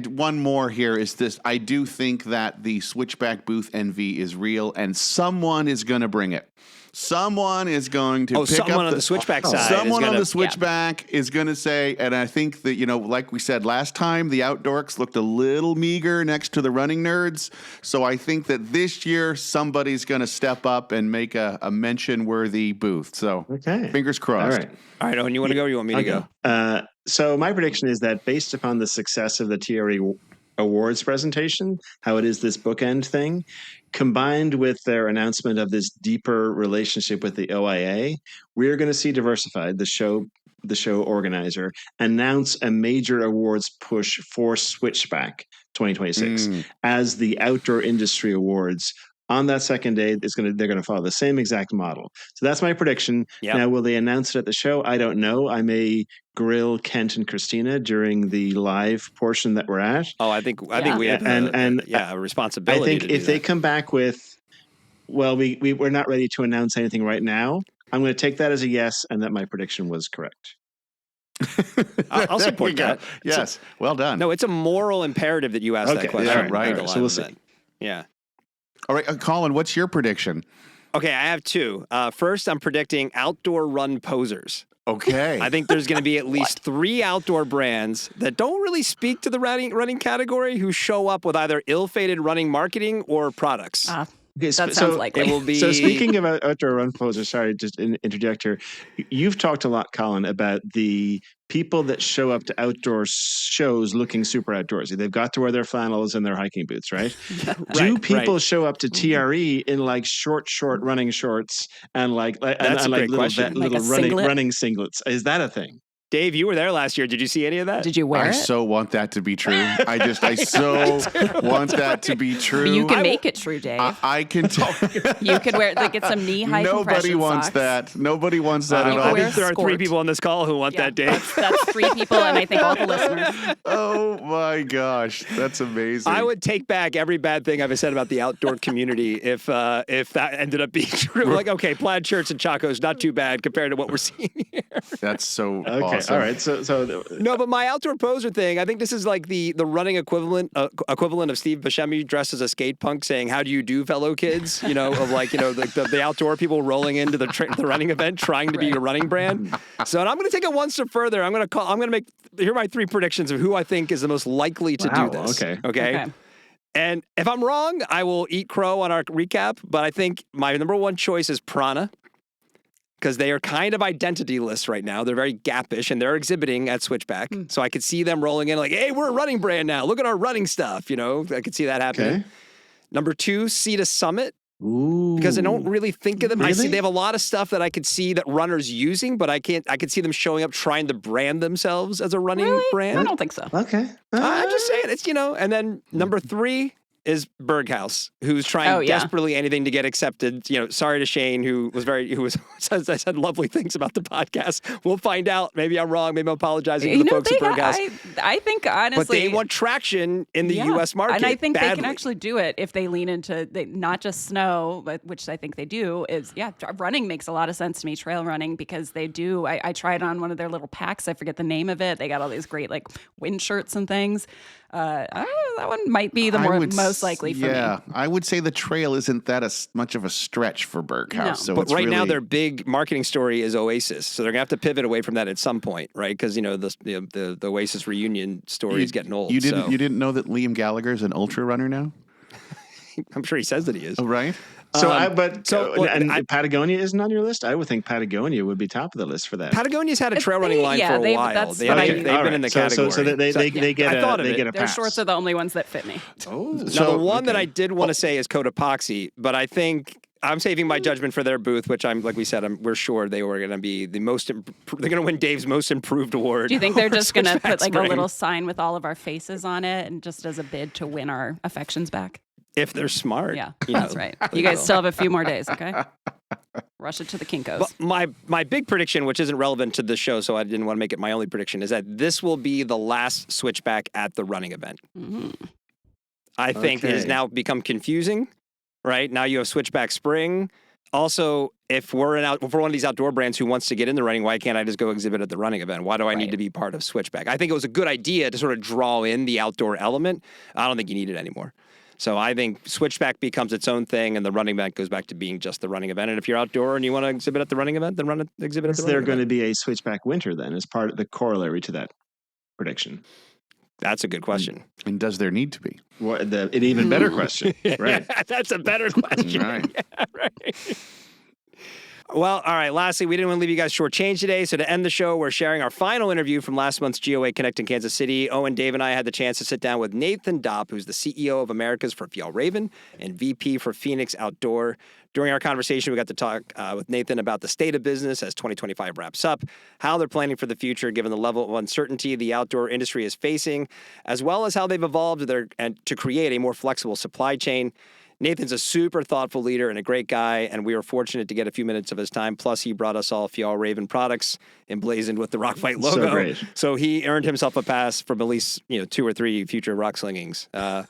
one more here is this. I do think that the switchback booth envy is real, and someone is going to bring it. Someone is going to pick someone up on the switchback side. Someone on the switchback is going to say, and I think that, like we said last time, the outdorks looked a little meager next to the running nerds. So I think that this year somebody's going to step up and make a mention-worthy booth. So fingers crossed. All right, Owen, you want to go or you want me to go? So my prediction is that based upon the success of the TRE awards presentation, how it is this bookend thing, combined with their announcement of this deeper relationship with the OIA, we're going to see Diversified, the show organizer, announce a major awards push for Switchback 2026 as the Outdoor Industry Awards. On that second day, they're going to follow the same exact model. So that's my prediction. Yep. Now, will they announce it at the show? I don't know. I may grill Kent and Christina during the live portion that we're at. Oh, I think we have a responsibility. I think if they come back with, well, we're not ready to announce anything right now, I'm going to take that as a yes, and that my prediction was correct. I'll support that. Yes, well done. No, it's a moral imperative that you ask that question. Yeah, right. So we'll see. Yeah. All right, Colin, what's your prediction? Okay, I have two. First, I'm predicting outdoor run posers. Okay. I think there's going to be at least 3 outdoor brands that don't really speak to the running category who show up with either ill-fated running marketing or products. Okay, that sounds likely. It will be. So speaking about outdoor run posers, sorry, just interject here. You've talked a lot, Colin, about the people that show up to outdoor shows looking super outdoorsy. They've got to wear their flannels and their hiking boots, right? Do people show up to TRE in like short running shorts and like That's a great question. little running singlets? Is that a thing? Dave, you were there last year. Did you see any of that? Did you wear it? I so want that to be true. I so want that to be true. You can make it true, Dave. I can tell. You could get some knee-high Nobody compression wants socks. that. Nobody wants that at all. I think there are 3 people on this call who want that, Dave. That's 3 people, and I think all the listeners. Oh my gosh, that's amazing. I would take back every bad thing I've ever said about the outdoor community if that ended up being true. Like, okay, plaid shirts and chacos, not too bad compared to what we're seeing here. That's so okay. awesome. All right. So no, but my outdoor poser thing, I think this is like the running equivalent of Steve Buscemi dressed as a skate punk saying, "How do you do, fellow kids?" Of the outdoor people rolling into the running event trying to be a running brand. So and I'm going to take it one step further. Here are my 3 predictions of who I think is the most likely to do this. Okay. And if I'm wrong, I will eat crow on our recap. But I think my number 1 choice is Prana, because they are kind of identityless right now. They're very gapish, and they're exhibiting at Switchback. So I could see them rolling in like, hey, we're a running brand now. Look at our running stuff. I could see that happening. Okay. Number 2, Sea Summit. Ooh. Because I don't really think of them. Really? I see they have a lot of stuff that I could see that runners using, but I could see them showing up trying to brand themselves as a running brand. I don't think so. Okay. I'm just saying it's, and then number 3 is Berghaus, who's trying desperately anything to get accepted. Sorry to Shane, who says I said lovely things about the podcast. We'll find out. Maybe I'm wrong. Maybe I'm apologizing to the folks at Berghaus. I think honestly, but they want traction in the U.S. market, and I think badly. they can actually do it if they lean into not just snow, but which I think they do. Running makes a lot of sense to me. Trail running, because they do. I tried on one of their little packs. I forget the name of it. They got all these great like wind shirts and things. That one might be the most likely for me. Yeah, I would say the trail isn't that much of a stretch for Berghaus. No. So but right now their big marketing story is Oasis, so they're gonna have to pivot away from that at some point, right? Because the Oasis reunion story is getting old. You didn't know that Liam Gallagher is an ultra runner now? I'm sure he says that he is. Oh, right. Patagonia isn't on your list. I would think Patagonia would be top of the list for that. Patagonia's had a trail running line for a while. They've been in the category. So they get a Their pass. shorts are the only ones that fit me. Now the one that I did want to say is Code Epoxy, but I think I'm saving my judgment for their booth, which we're sure they were going to be they're going to win Dave's most improved award. Do you think they're just going to put like a little sign with all of our faces on it and just as a bid to win our affections back? If they're smart. Yeah, that's right. You guys still have a few more days, okay? Rush it to the Kinkos. But my big prediction, which isn't relevant to the show, so I didn't want to make it my only prediction, is that this will be the last switchback at the running event. Mm-hmm. I think it has now become confusing, right? Now you have switchback spring. Also, if we're one of these outdoor brands who wants to get in the running, why can't I just go exhibit at the running event? Why do I need to be part of switchback? I think it was a good idea to sort of draw in the outdoor element. I don't think you need it anymore. So I think switchback becomes its own thing, and the running event goes back to being just the running event. And if you're outdoor and you want to exhibit at the running event, then exhibit at the running event. Is there going to be a switchback winter then as part of the corollary to that prediction? That's a good question. And does there need to be? Well, an even better question. Right. That's a better question. Right. Yeah, right. Well, all right. Lastly, we didn't want to leave you guys shortchanged today. So to end the show, we're sharing our final interview from last month's GOA Connect in Kansas City. Owen, Dave, and I had the chance to sit down with Nathan Dopp, who's the CEO of Americas for Fjallraven and VP for Phoenix Outdoor. During our conversation, we got to talk with Nathan about the state of business as 2025 wraps up, how they're planning for the future given the level of uncertainty the outdoor industry is facing, as well as how they've evolved to create a more flexible supply chain. Nathan's a super thoughtful leader and a great guy, and we were fortunate to get a few minutes of his time. Plus, he brought us all Fjallraven products emblazoned with the Rockfight logo. So great. So he earned himself a pass from at least 2 or 3 future rock slingings. And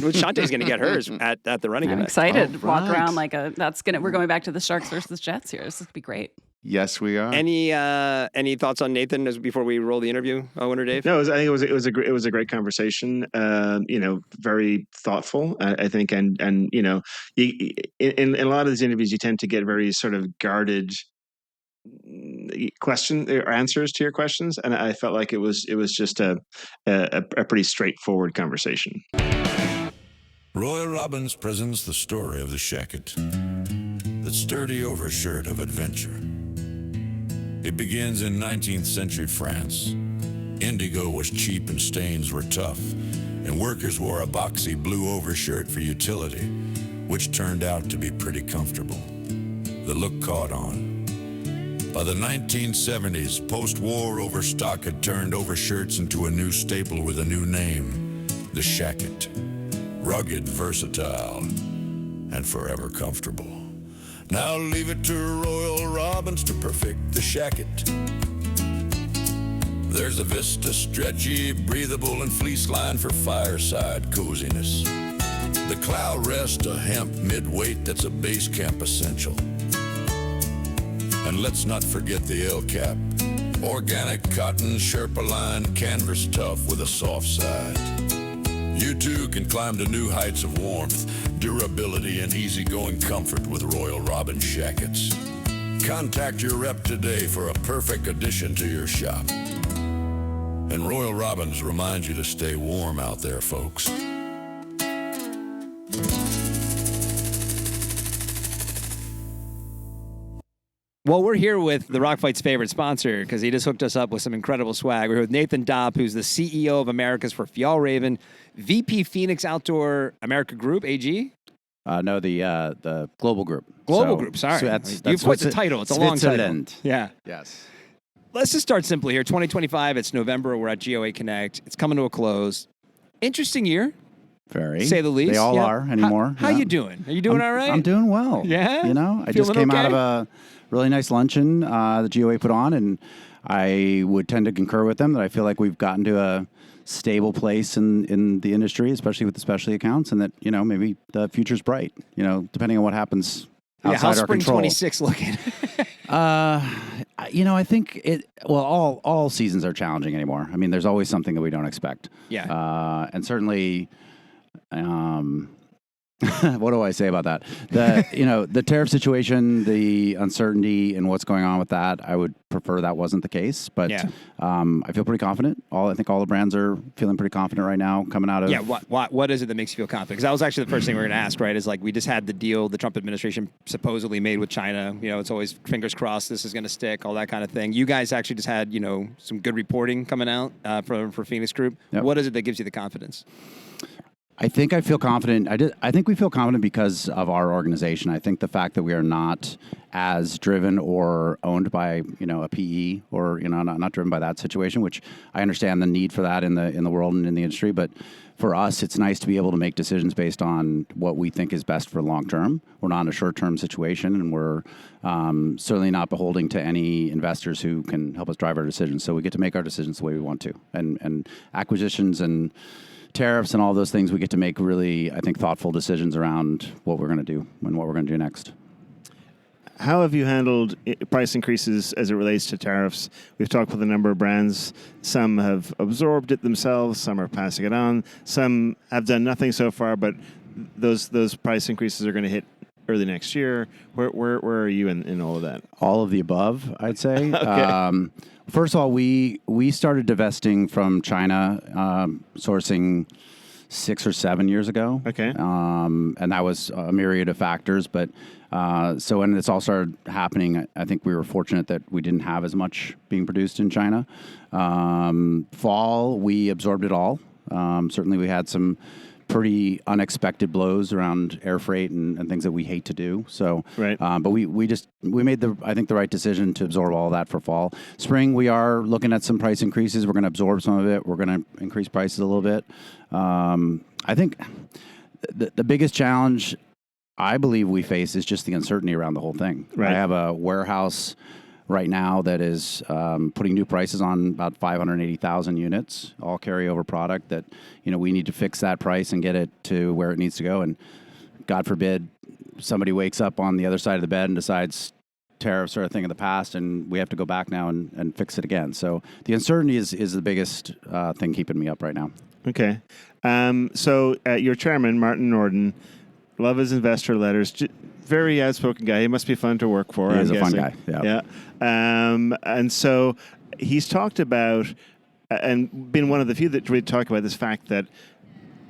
Shawnté's going to get hers at the running event. I'm excited. Oh, Walk right. around we're going back to the Sharks versus Jets here. This is going to be great. Yes, we are. Any thoughts on Nathan before we roll the interview, Owen or Dave? No, I think it was a great conversation. Very thoughtful. I think, and in a lot of these interviews, you tend to get very sort of guarded question or answers to your questions, and I felt like it was just a pretty straightforward conversation. Roy Robbins presents the story of the shacket, the sturdy overshirt of adventure. It begins in 19th century France. Indigo was cheap and stains were tough, and workers wore a boxy blue overshirt for utility, which turned out to be pretty comfortable. The look caught on. By the 1970s, post-war overstock had turned overshirts into a new staple with a new name, the shacket. Rugged, versatile, and forever comfortable. Now leave it to Royal Robbins to perfect the shacket. There's a Vista stretchy, breathable, and fleece line for fireside coziness. The Cloud Rest, a hemp mid-weight that's a base camp essential. And let's not forget the L-cap. Organic cotton, Sherpa line, canvas tough with a soft side. You too can climb to new heights of warmth, durability, and easygoing comfort with Royal Robbins shackets. Contact your rep today for a perfect addition to your shop. And Royal Robbins reminds you to stay warm out there, folks. Well, we're here with the Rockfight's favorite sponsor because he just hooked us up with some incredible swag. We're here with Nathan Dopp, who's the CEO of Americas for Fjallraven, VP Phoenix Outdoor America Group, AG? No, the Global Group. Global Group, sorry. So that's you put the title. It's a long title. Yeah. Yes. Let's just start simply here. 2025, it's November. We're at GOA Connect. It's coming to a close. Interesting year, Very. say the least. They all are anymore. How you doing? Are you doing all right? I'm doing well. Yeah? I just Feeling came out okay? of a really nice luncheon the GOA put on, and I would tend to concur with them that I feel like we've gotten to a stable place in the industry, especially with the specialty accounts, and that, maybe the future's bright, depending on what happens outside how's our spring control. 26 looking? I think all seasons are challenging anymore. I mean, there's always something that we don't expect. Yeah. And certainly, what do I say about that? The tariff situation, the uncertainty and what's going on with that, I would prefer that wasn't the case. But I feel pretty confident. I think all the brands are feeling pretty confident right now coming out of. Yeah. What is it that makes you feel confident? Because that was actually the first thing we were going to ask, right? Is like we just had the deal the Trump administration supposedly made with China. It's always fingers crossed this is going to stick, all that kind of thing. You guys actually just had some good reporting coming out for Phoenix Group. Yep. What is it that gives you the confidence? I think I feel confident. I think we feel confident because of our organization. I think the fact that we are not as driven or owned by a PE or not driven by that situation, which I understand the need for that in the world and in the industry. But for us, it's nice to be able to make decisions based on what we think is best for long term. We're not in a short term situation, and we're certainly not beholding to any investors who can help us drive our decisions. So we get to make our decisions the way we want to, and acquisitions and tariffs and all those things, we get to make really, I think, thoughtful decisions around what we're going to do and what we're going to do next. How have you handled price increases as it relates to tariffs? We've talked with a number of brands. Some have absorbed it themselves. Some are passing it on. Some have done nothing so far, but those price increases are going to hit early next year. Where are you in all of that? All of the above, I'd say. Okay. First of all, we started divesting from China, sourcing 6 or 7 years ago. Okay. And that was a myriad of factors. But so when this all started happening, I think we were fortunate that we didn't have as much being produced in China. Fall, we absorbed it all. Certainly we had some pretty unexpected blows around air freight and things that we hate to do. So, right. But we made the right decision to absorb all that for fall. Spring, we are looking at some price increases. We're going to absorb some of it. We're going to increase prices a little bit. I think the biggest challenge I believe we face is just the uncertainty around the whole thing. Right. I have a warehouse right now that is putting new prices on about 580,000 units, all carryover product that, we need to fix that price and get it to where it needs to go. And God forbid somebody wakes up on the other side of the bed and decides tariffs are a thing of the past and we have to go back now and fix it again. So the uncertainty is the biggest thing keeping me up right now. Okay. So your chairman, Martin Norden, love his investor letters. Very outspoken guy. He must be fun to work for. He is I'm a fun guessing. guy. Yeah. And so he's talked about, and been one of the few that really talk about this fact that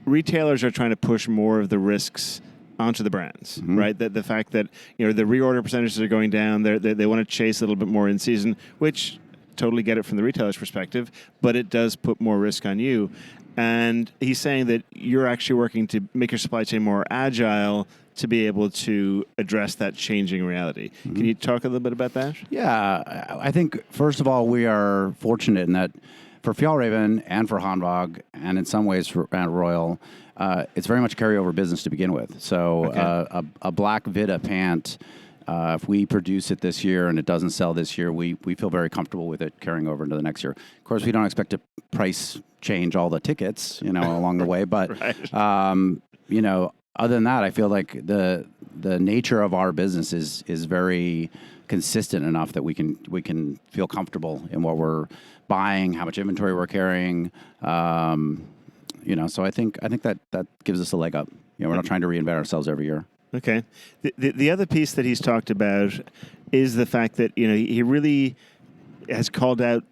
retailers are trying to push more of the risks onto the brands, right? That the fact that the reorder percentages are going down. They want to chase a little bit more in season, which totally get it from the retailer's perspective, but it does put more risk on you. And he's saying that you're actually working to make your supply chain more agile to be able to address that changing reality. Can you talk a little bit about that? Yeah, I think, first of all, we are fortunate in that for Fjallraven and for Hanwag, and in some ways for Royal, it's very much carryover business to begin with. So a black Vita pant, if we produce it this year and it doesn't sell this year, we feel very comfortable with it carrying over into the next year. Of course, we don't expect to price change all the tickets, along the way. But, Right. Other than that, I feel like the nature of our business is very consistent enough that we can feel comfortable in what we're buying, how much inventory we're carrying. So I think that gives us a leg up. We're not trying to reinvent ourselves every year. Okay. The other piece that he's talked about is the fact that he really has called out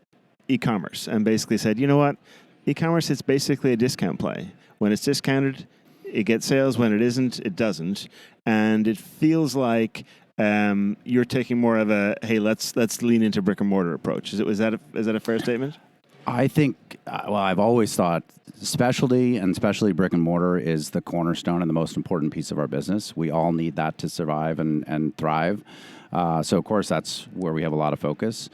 e-commerce and basically said, you know what, e-commerce is basically a discount play. When it's discounted, it gets sales. When it isn't, it doesn't. And it feels like you're taking more of a hey, let's lean into brick and mortar approach. Is that a fair statement? I think, I've always thought specialty and especially brick and mortar is the cornerstone and the most important piece of our business. We all need that to survive and thrive. So, of course, that's where we have a lot of focus.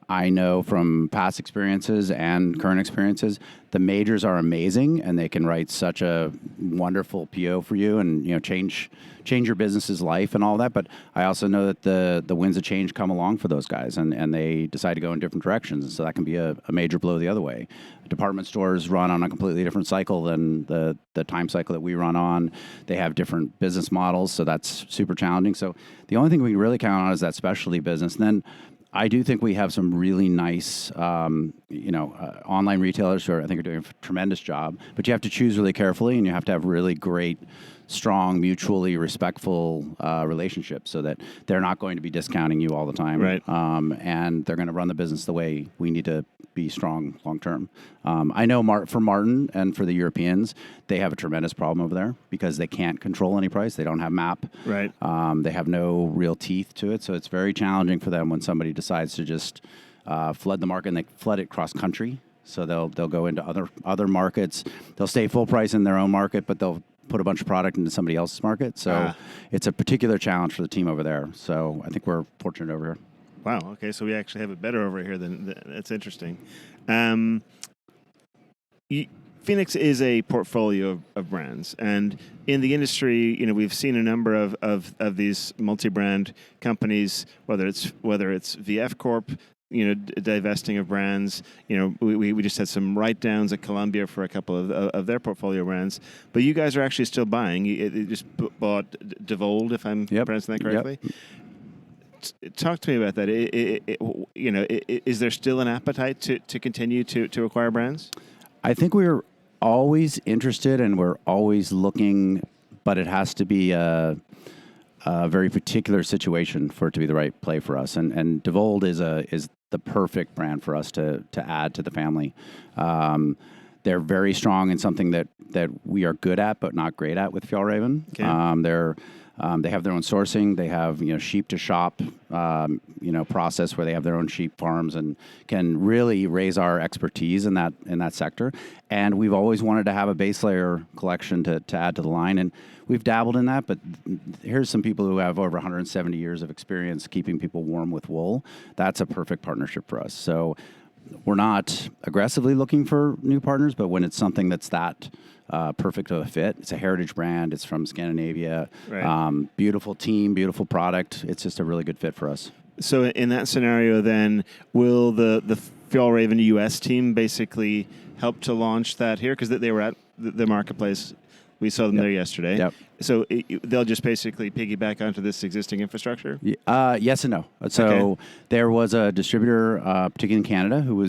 I know from past experiences and current experiences, the majors are amazing and they can write such a wonderful PO for you and change your business's life and all that. But I also know that the winds of change come along for those guys and they decide to go in different directions. And so that can be a major blow the other way. Department stores run on a completely different cycle than the time cycle that we run on. They have different business models, so that's super challenging. So the only thing we can really count on is that specialty business. And then I do think we have some really nice, online retailers who I think are doing a tremendous job. But you have to choose really carefully, and you have to have really great, strong, mutually respectful relationships, so that they're not going to be discounting you all the time, right? And they're going to run the business the way we need to be strong long term. I know for Martin and for the Europeans, they have a tremendous problem over there because they can't control any price. They don't have MAP. Right. They have no real teeth to it, so it's very challenging for them when somebody decides to just flood the market and they flood it cross country. So they'll go into other markets. They'll stay full price in their own market, but they'll put a bunch of product into somebody else's market. So it's a particular challenge for the team over there. So I think we're fortunate over here. Wow. Okay, so we actually have it better over here than that's interesting. Phoenix is a portfolio of brands, and in the industry, we've seen a number of these multi-brand companies, whether it's VF Corp, divesting of brands. We just had some write-downs at Columbia for a couple of their portfolio brands, but you guys are actually still buying. You just bought Devold, if I'm pronouncing that correctly. Yep. Talk to me about that. Is there still an appetite to continue to acquire brands? I think we're always interested and we're always looking, but it has to be a very particular situation for it to be the right play for us. And Devold is the perfect brand for us to add to the family. They're very strong in something that we are good at but not great at with Fjallraven. Okay. They have their own sourcing. They have sheep to shop process where they have their own sheep farms and can really raise our expertise in that sector. And we've always wanted to have a base layer collection to add to the line, and we've dabbled in that. But here's some people who have over 170 years of experience keeping people warm with wool. That's a perfect partnership for us. So we're not aggressively looking for new partners, but when it's something that's that perfect of a fit, it's a heritage brand, it's from Scandinavia, right. Beautiful team, beautiful product. It's just a really good fit for us. So in that scenario, then, will the Fjallraven US team basically help to launch that here? Because they were at the marketplace. We saw them there yesterday. Yep. So they'll just basically piggyback onto this existing infrastructure? Yes and no. So there was a distributor, particularly in Canada, who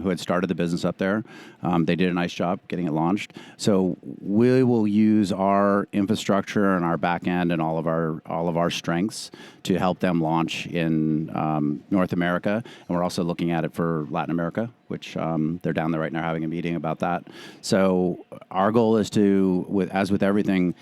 had started the business up there. They did a nice job getting it launched. So we will use our infrastructure and our back end and all of our strengths to help them launch in North America. And we're also looking at it for Latin America, which they're down there right now having a meeting about that. So our goal is to, as with everything,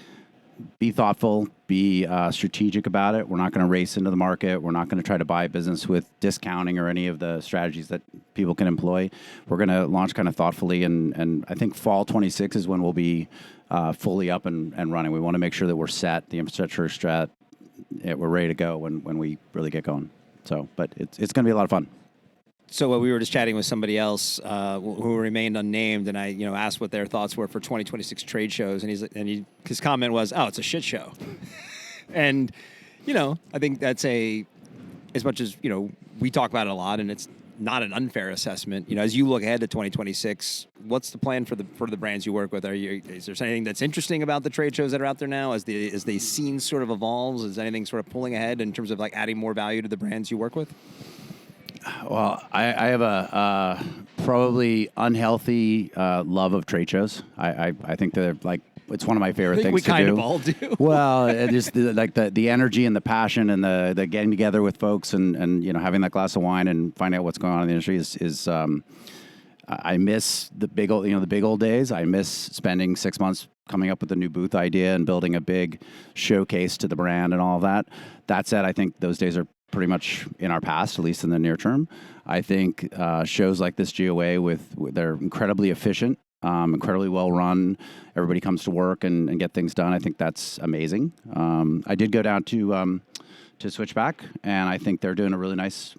be thoughtful, be strategic about it. We're not going to race into the market. We're not going to try to buy business with discounting or any of the strategies that people can employ. We're going to launch kind of thoughtfully, and I think fall 26 is when we'll be fully up and running. We want to make sure that we're set, the infrastructure is set, we're ready to go when we really get going. So, but it's going to be a lot of fun. So we were just chatting with somebody else who remained unnamed, and I asked what their thoughts were for 2026 trade shows, and his comment was, "Oh, it's a shit show," and I think that's as much as we talk about it a lot, and it's not an unfair assessment. As you look ahead to 2026, what's the plan for the brands you work with? Is there anything that's interesting about the trade shows that are out there now as the scene sort of evolves? Is anything sort of pulling ahead in terms of like adding more value to the brands you work with? Well, I have a probably unhealthy love of trade shows. I think they're like, it's one of my favorite things to do. We kind of all do. Well, just the energy and the passion and the getting together with folks and having that glass of wine and finding out what's going on in the industry is I miss the big old days. I miss spending 6 months coming up with a new booth idea and building a big showcase to the brand and all of that. That said, I think those days are pretty much in our past, at least in the near term. I think shows like this GOA they're incredibly efficient, incredibly well run. Everybody comes to work and get things done. I think that's amazing. I did go down to Switchback, and I think they're doing a really nice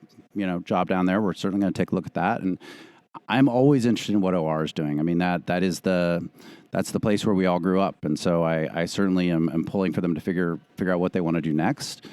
job down there. We're certainly going to take a look at that. And I'm always interested in what OR is doing. I mean, that's the place where we all grew up, and so I certainly am pulling for them to figure out what they want to do next.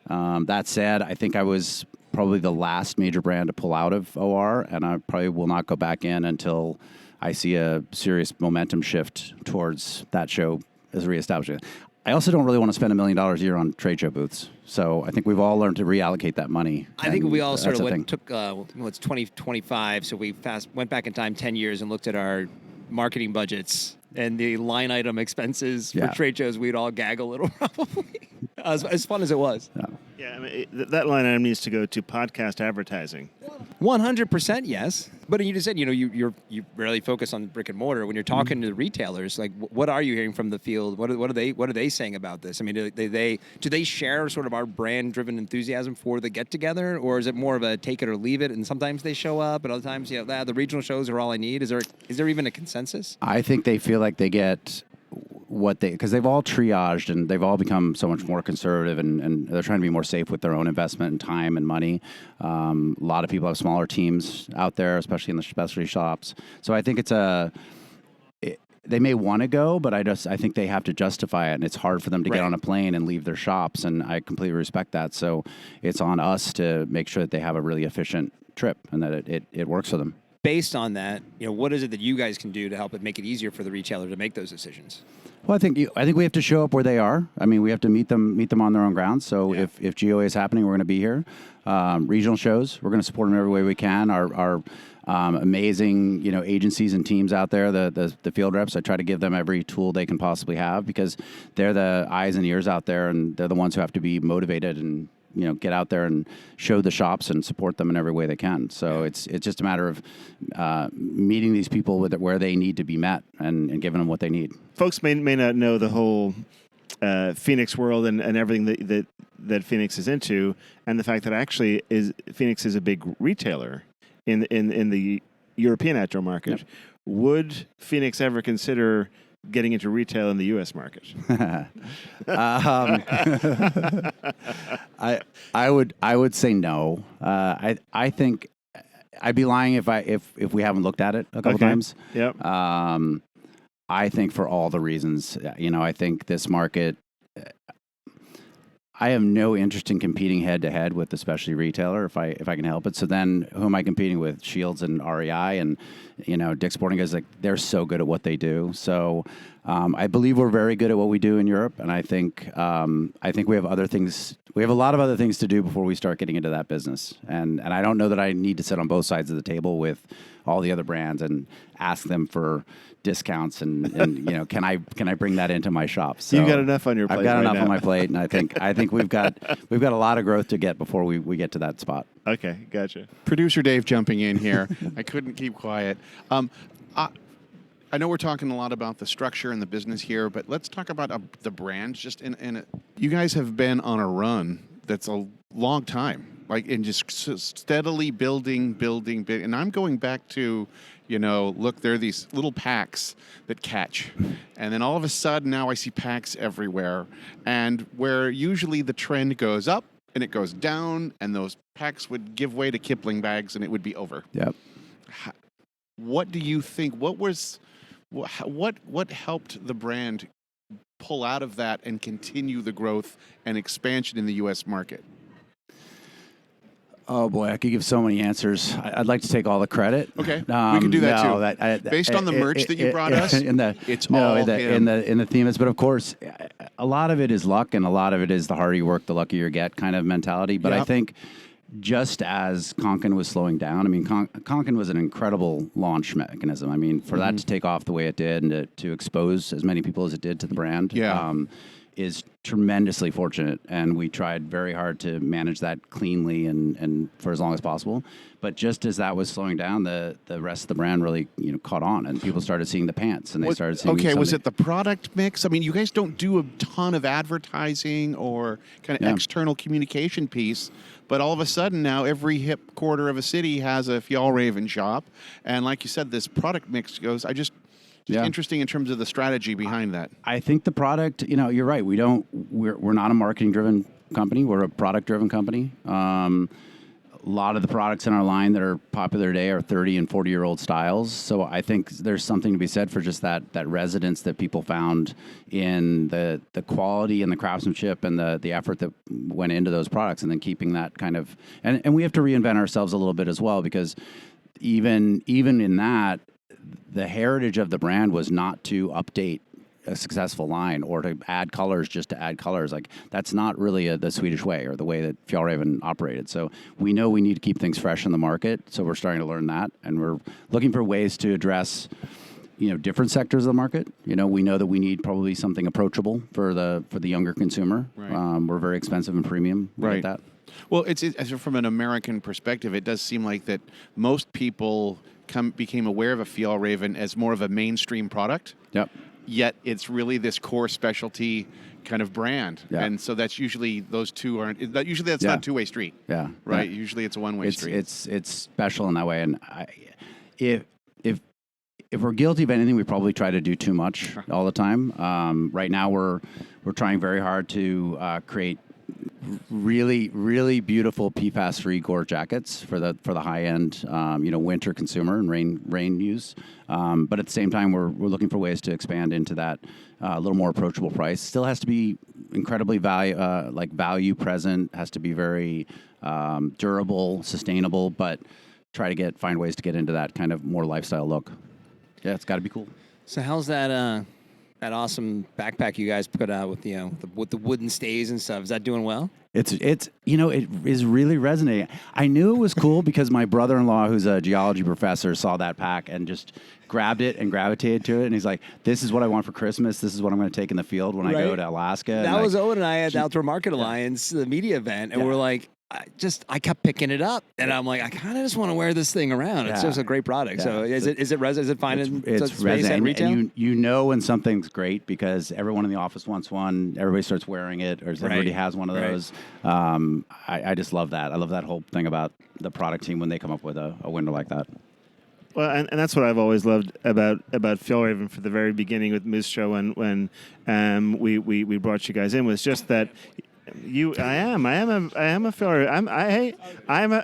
That said, I think I was probably the last major brand to pull out of OR, and I probably will not go back in until I see a serious momentum shift towards that show as a reestablishment. I also don't really want to spend $1 million a year on trade show booths, so I think we've all learned to reallocate that money. I think we all sort of took it's 2025, so we went back in time 10 years and looked at our marketing budgets and the line item expenses for trade shows. We'd all gag a little probably. as fun as it was. Yeah, I mean, that line item needs to go to podcast advertising. 100% yes. But you just said, you rarely focus on brick and mortar. When you're talking to the retailers, like, what are you hearing from the field? What are they saying about this? I mean, do they share sort of our brand-driven enthusiasm for the get-together, or is it more of a take it or leave it? And sometimes they show up, and other times, the regional shows are all I need. Is there even a consensus? I think they feel like they get because they've all triaged and they've all become so much more conservative and they're trying to be more safe with their own investment and time and money. A lot of people have smaller teams out there, especially in the specialty shops. So I think they may want to go, but I think they have to justify it, and it's hard for them to get on a plane and leave their shops, and I completely respect that. So it's on us to make sure that they have a really efficient trip and that it works for them. Based on that, what is it that you guys can do to help it make it easier for the retailer to make those decisions? Well, I think we have to show up where they are. I mean, we have to meet them on their own ground. So if GOA is happening, we're going to be here. Regional shows, we're going to support them every way we can. Our amazing agencies and teams out there, the field reps, I try to give them every tool they can possibly have because they're the eyes and ears out there, and they're the ones who have to be motivated and get out there and show the shops and support them in every way they can. So it's just a matter of meeting these people where they need to be met and giving them what they need. Folks may not know the whole Phoenix world and everything that Phoenix is into, and the fact that actually Phoenix is a big retailer in the European outdoor market. Yep. Would Phoenix ever consider getting into retail in the U.S. market? I would say no. I think I'd be lying if we haven't looked at it a couple times. Yep. I think for all the reasons, I think this market. I have no interest in competing head to head with the specialty retailer if I can help it. So then, who am I competing with? Shields and REI and Dick's Sporting Goods. Like, they're so good at what they do. So I believe we're very good at what we do in Europe, and I think we have other things. We have a lot of other things to do before we start getting into that business. And I don't know that I need to sit on both sides of the table with all the other brands and ask them for discounts and can I bring that into my shop? So you've got enough on your plate. I've got right enough now. on my plate, and I think we've got a lot of growth to get before we get to that spot. Okay, gotcha. Producer Dave jumping in here. I couldn't keep quiet. I know we're talking a lot about the structure and the business here, but let's talk about the brands. Just you guys have been on a run that's a long time. And just steadily building. And I'm going back to, look, there are these little packs that catch. And then all of a sudden now I see packs everywhere. And where usually the trend goes up and it goes down, and those packs would give way to Kipling bags and it would be over. Yep. What do you think? What helped the brand pull out of that and continue the growth and expansion in the U.S. market? Oh boy, I could give so many answers. I'd like to take all the credit. Okay, we can do that too. Based on the merch that you brought us, in the themes. But of course, a lot of it is luck, and a lot of it is the harder you work, the luckier you get kind of mentality. But I think just as Konkin was slowing down, I mean, Konkin was an incredible launch mechanism. I mean, for that to take off the way it did and to expose as many people as it did to the brand. Is tremendously fortunate, and we tried very hard to manage that cleanly and for as long as possible. But just as that was slowing down, the rest of the brand really caught on, and people started seeing the pants, and they started seeing. Okay, was it the product mix? I mean, you guys don't do a ton of advertising or kind of external communication piece, but all of a sudden now every hip quarter of a city has a Fjallraven shop, and like you said, this product mix goes. Interesting in terms of the strategy behind that. I think the product, you're right. We're not a marketing-driven company. We're a product-driven company. A lot of the products in our line that are popular today are 30 and 40-year-old styles. So I think there's something to be said for just that residence that people found in the quality and the craftsmanship and the effort that went into those products, and then keeping that kind of and we have to reinvent ourselves a little bit as well, because even in that, the heritage of the brand was not to update a successful line or to add colors just to add colors. Like, that's not really the Swedish way or the way that Fjallraven operated. So we know we need to keep things fresh in the market. So we're starting to learn that, and we're looking for ways to address, different sectors of the market. We know that we need probably something approachable for the younger consumer. Right. We're very expensive and premium. We Right. get that. Well, it's from an American perspective, it does seem like that most people became aware of a Fjallraven as more of a mainstream product. Yep. Yet it's really this core specialty kind of brand, Yeah. and so that's usually those two aren't. Usually that's Yeah. not a two-way street. Yeah. Right. Yeah. Usually it's a one-way street. It's special in that way. And if we're guilty of anything, we probably try to do too much all the time. Right now, we're trying very hard to create really, really beautiful PFAS-free Gore jackets for the high-end, winter consumer and rain use. But at the same time, we're looking for ways to expand into that a little more approachable price. Still has to be incredibly value present. Has to be very durable, sustainable, but try to find ways to get into that kind of more lifestyle look. Yeah, it's got to be cool. So how's that awesome backpack you guys put out with with the wooden stays and stuff? Is that doing well? It is really resonating. I knew it was cool because my brother-in-law, who's a geology professor, saw that pack and just grabbed it and gravitated to it. And he's like, "This is what I want for Christmas. This is what I'm going to take in the field when I go to Alaska." That was Owen and I at the Outdoor Market Alliance, the media event, and we're like, I kept picking it up, and I'm like, I kind of just want to wear this thing around. It's just a great product. Yeah. So is it fine in it's space at retail? and you know when something's great because everyone in the office wants one. Everybody starts wearing it, or everybody has one of those. I just love that. I love that whole thing about the product team when they come up with a window like that. Well, and that's what I've always loved about Fjallraven from the very beginning with Moose Show when we brought you guys in, was just that. I am a Fjallraven.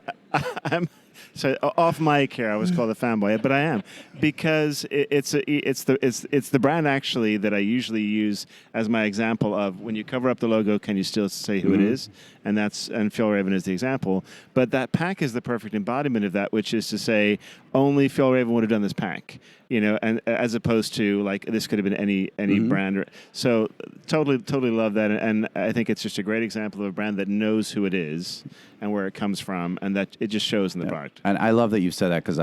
I'm so off mic here. I was called a fanboy, but I am, because it's the brand actually that I usually use as my example of when you cover up the logo, can you still say who it is? And Fjallraven is the example. But that pack is the perfect embodiment of that, which is to say only Fjallraven would have done this pack, and as opposed to like this could have been any brand. So totally love that, and I think it's just a great example of a brand that knows who it is and where it comes from, and that it just shows in the product. And I love that you've said that because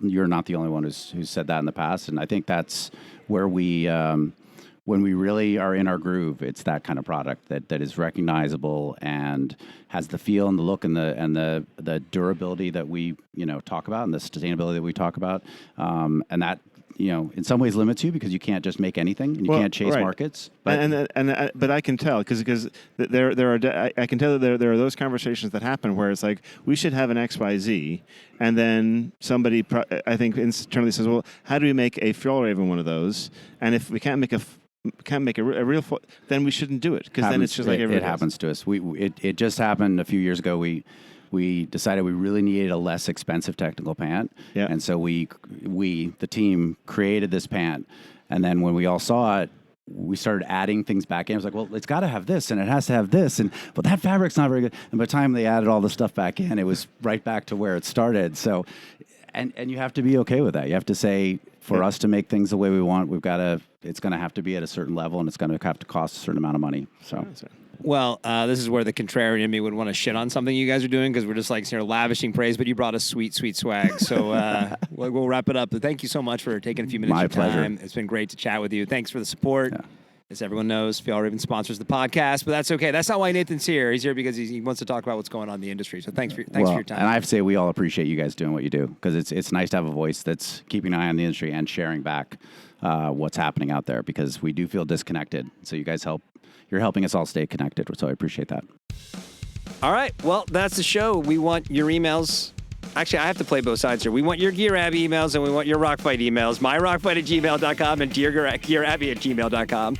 you're not the only one who's said that in the past, and I think that's where we. When we really are in our groove, it's that kind of product that is recognizable and has the feel and the look and the durability that we talk about, and the sustainability that we talk about, and that in some ways limits you because you can't just make anything and you can't chase markets. But but I can tell because I can tell that there are those conversations that happen where it's like we should have an XYZ, and then somebody I think internally says, well, how do we make a Fjallraven one of those? And if we can't make a real, then we shouldn't do it because then it's just like everything. It happens to us. It just happened a few years ago. We decided we really needed a less expensive technical pant, and so we the team created this pant, and then when we all saw it, we started adding things back in. It was like, well, it's got to have this, and it has to have this, but that fabric's not very good. And by the time they added all the stuff back in, it was right back to where it started. So, and you have to be okay with that. You have to say, for us to make things the way we want, it's going to have to be at a certain level, and it's going to have to cost a certain amount of money. So. Well, this is where the contrarian in me would want to shit on something you guys are doing because we're just like lavishing praise, but you brought us sweet swag. So we'll wrap it up. But thank you so much for taking a few minutes of your time. It's been great to chat with you. Thanks for the support. Yeah. As everyone knows, Fjallraven sponsors the podcast, but that's okay. That's not why Nathan's here. He's here because he wants to talk about what's going on in the industry. So thanks for your time. And I have to say, we all appreciate you guys doing what you do because it's nice to have a voice that's keeping an eye on the industry and sharing back what's happening out there because we do feel disconnected. So you guys you're helping us all stay connected. So I appreciate that. All right. Well, that's the show. We want your emails. Actually, I have to play both sides here. We want your Gear Abbey emails and we want your Rockfight emails. myrockfight@gmail.com and gearabbey@gmail.com.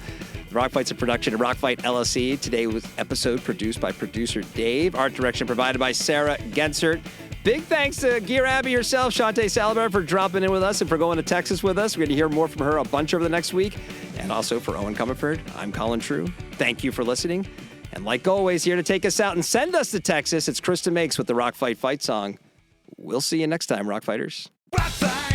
Rockfight's a production of Rockfight LLC. Today was episode produced by producer Dave. Art direction provided by Sarah Gensert. Big thanks to Gear Abbey herself, Shawnté Salabert, for dropping in with us and for going to Texas with us. We're going to hear more from her a bunch over the next week. And also for Eoin Comerford, I'm Colin True. Thank you for listening. And like always, here to take us out and send us to Texas, it's Krista Makes with the Rockfight fight song. We'll see you next time, Rockfighters. Rockfight!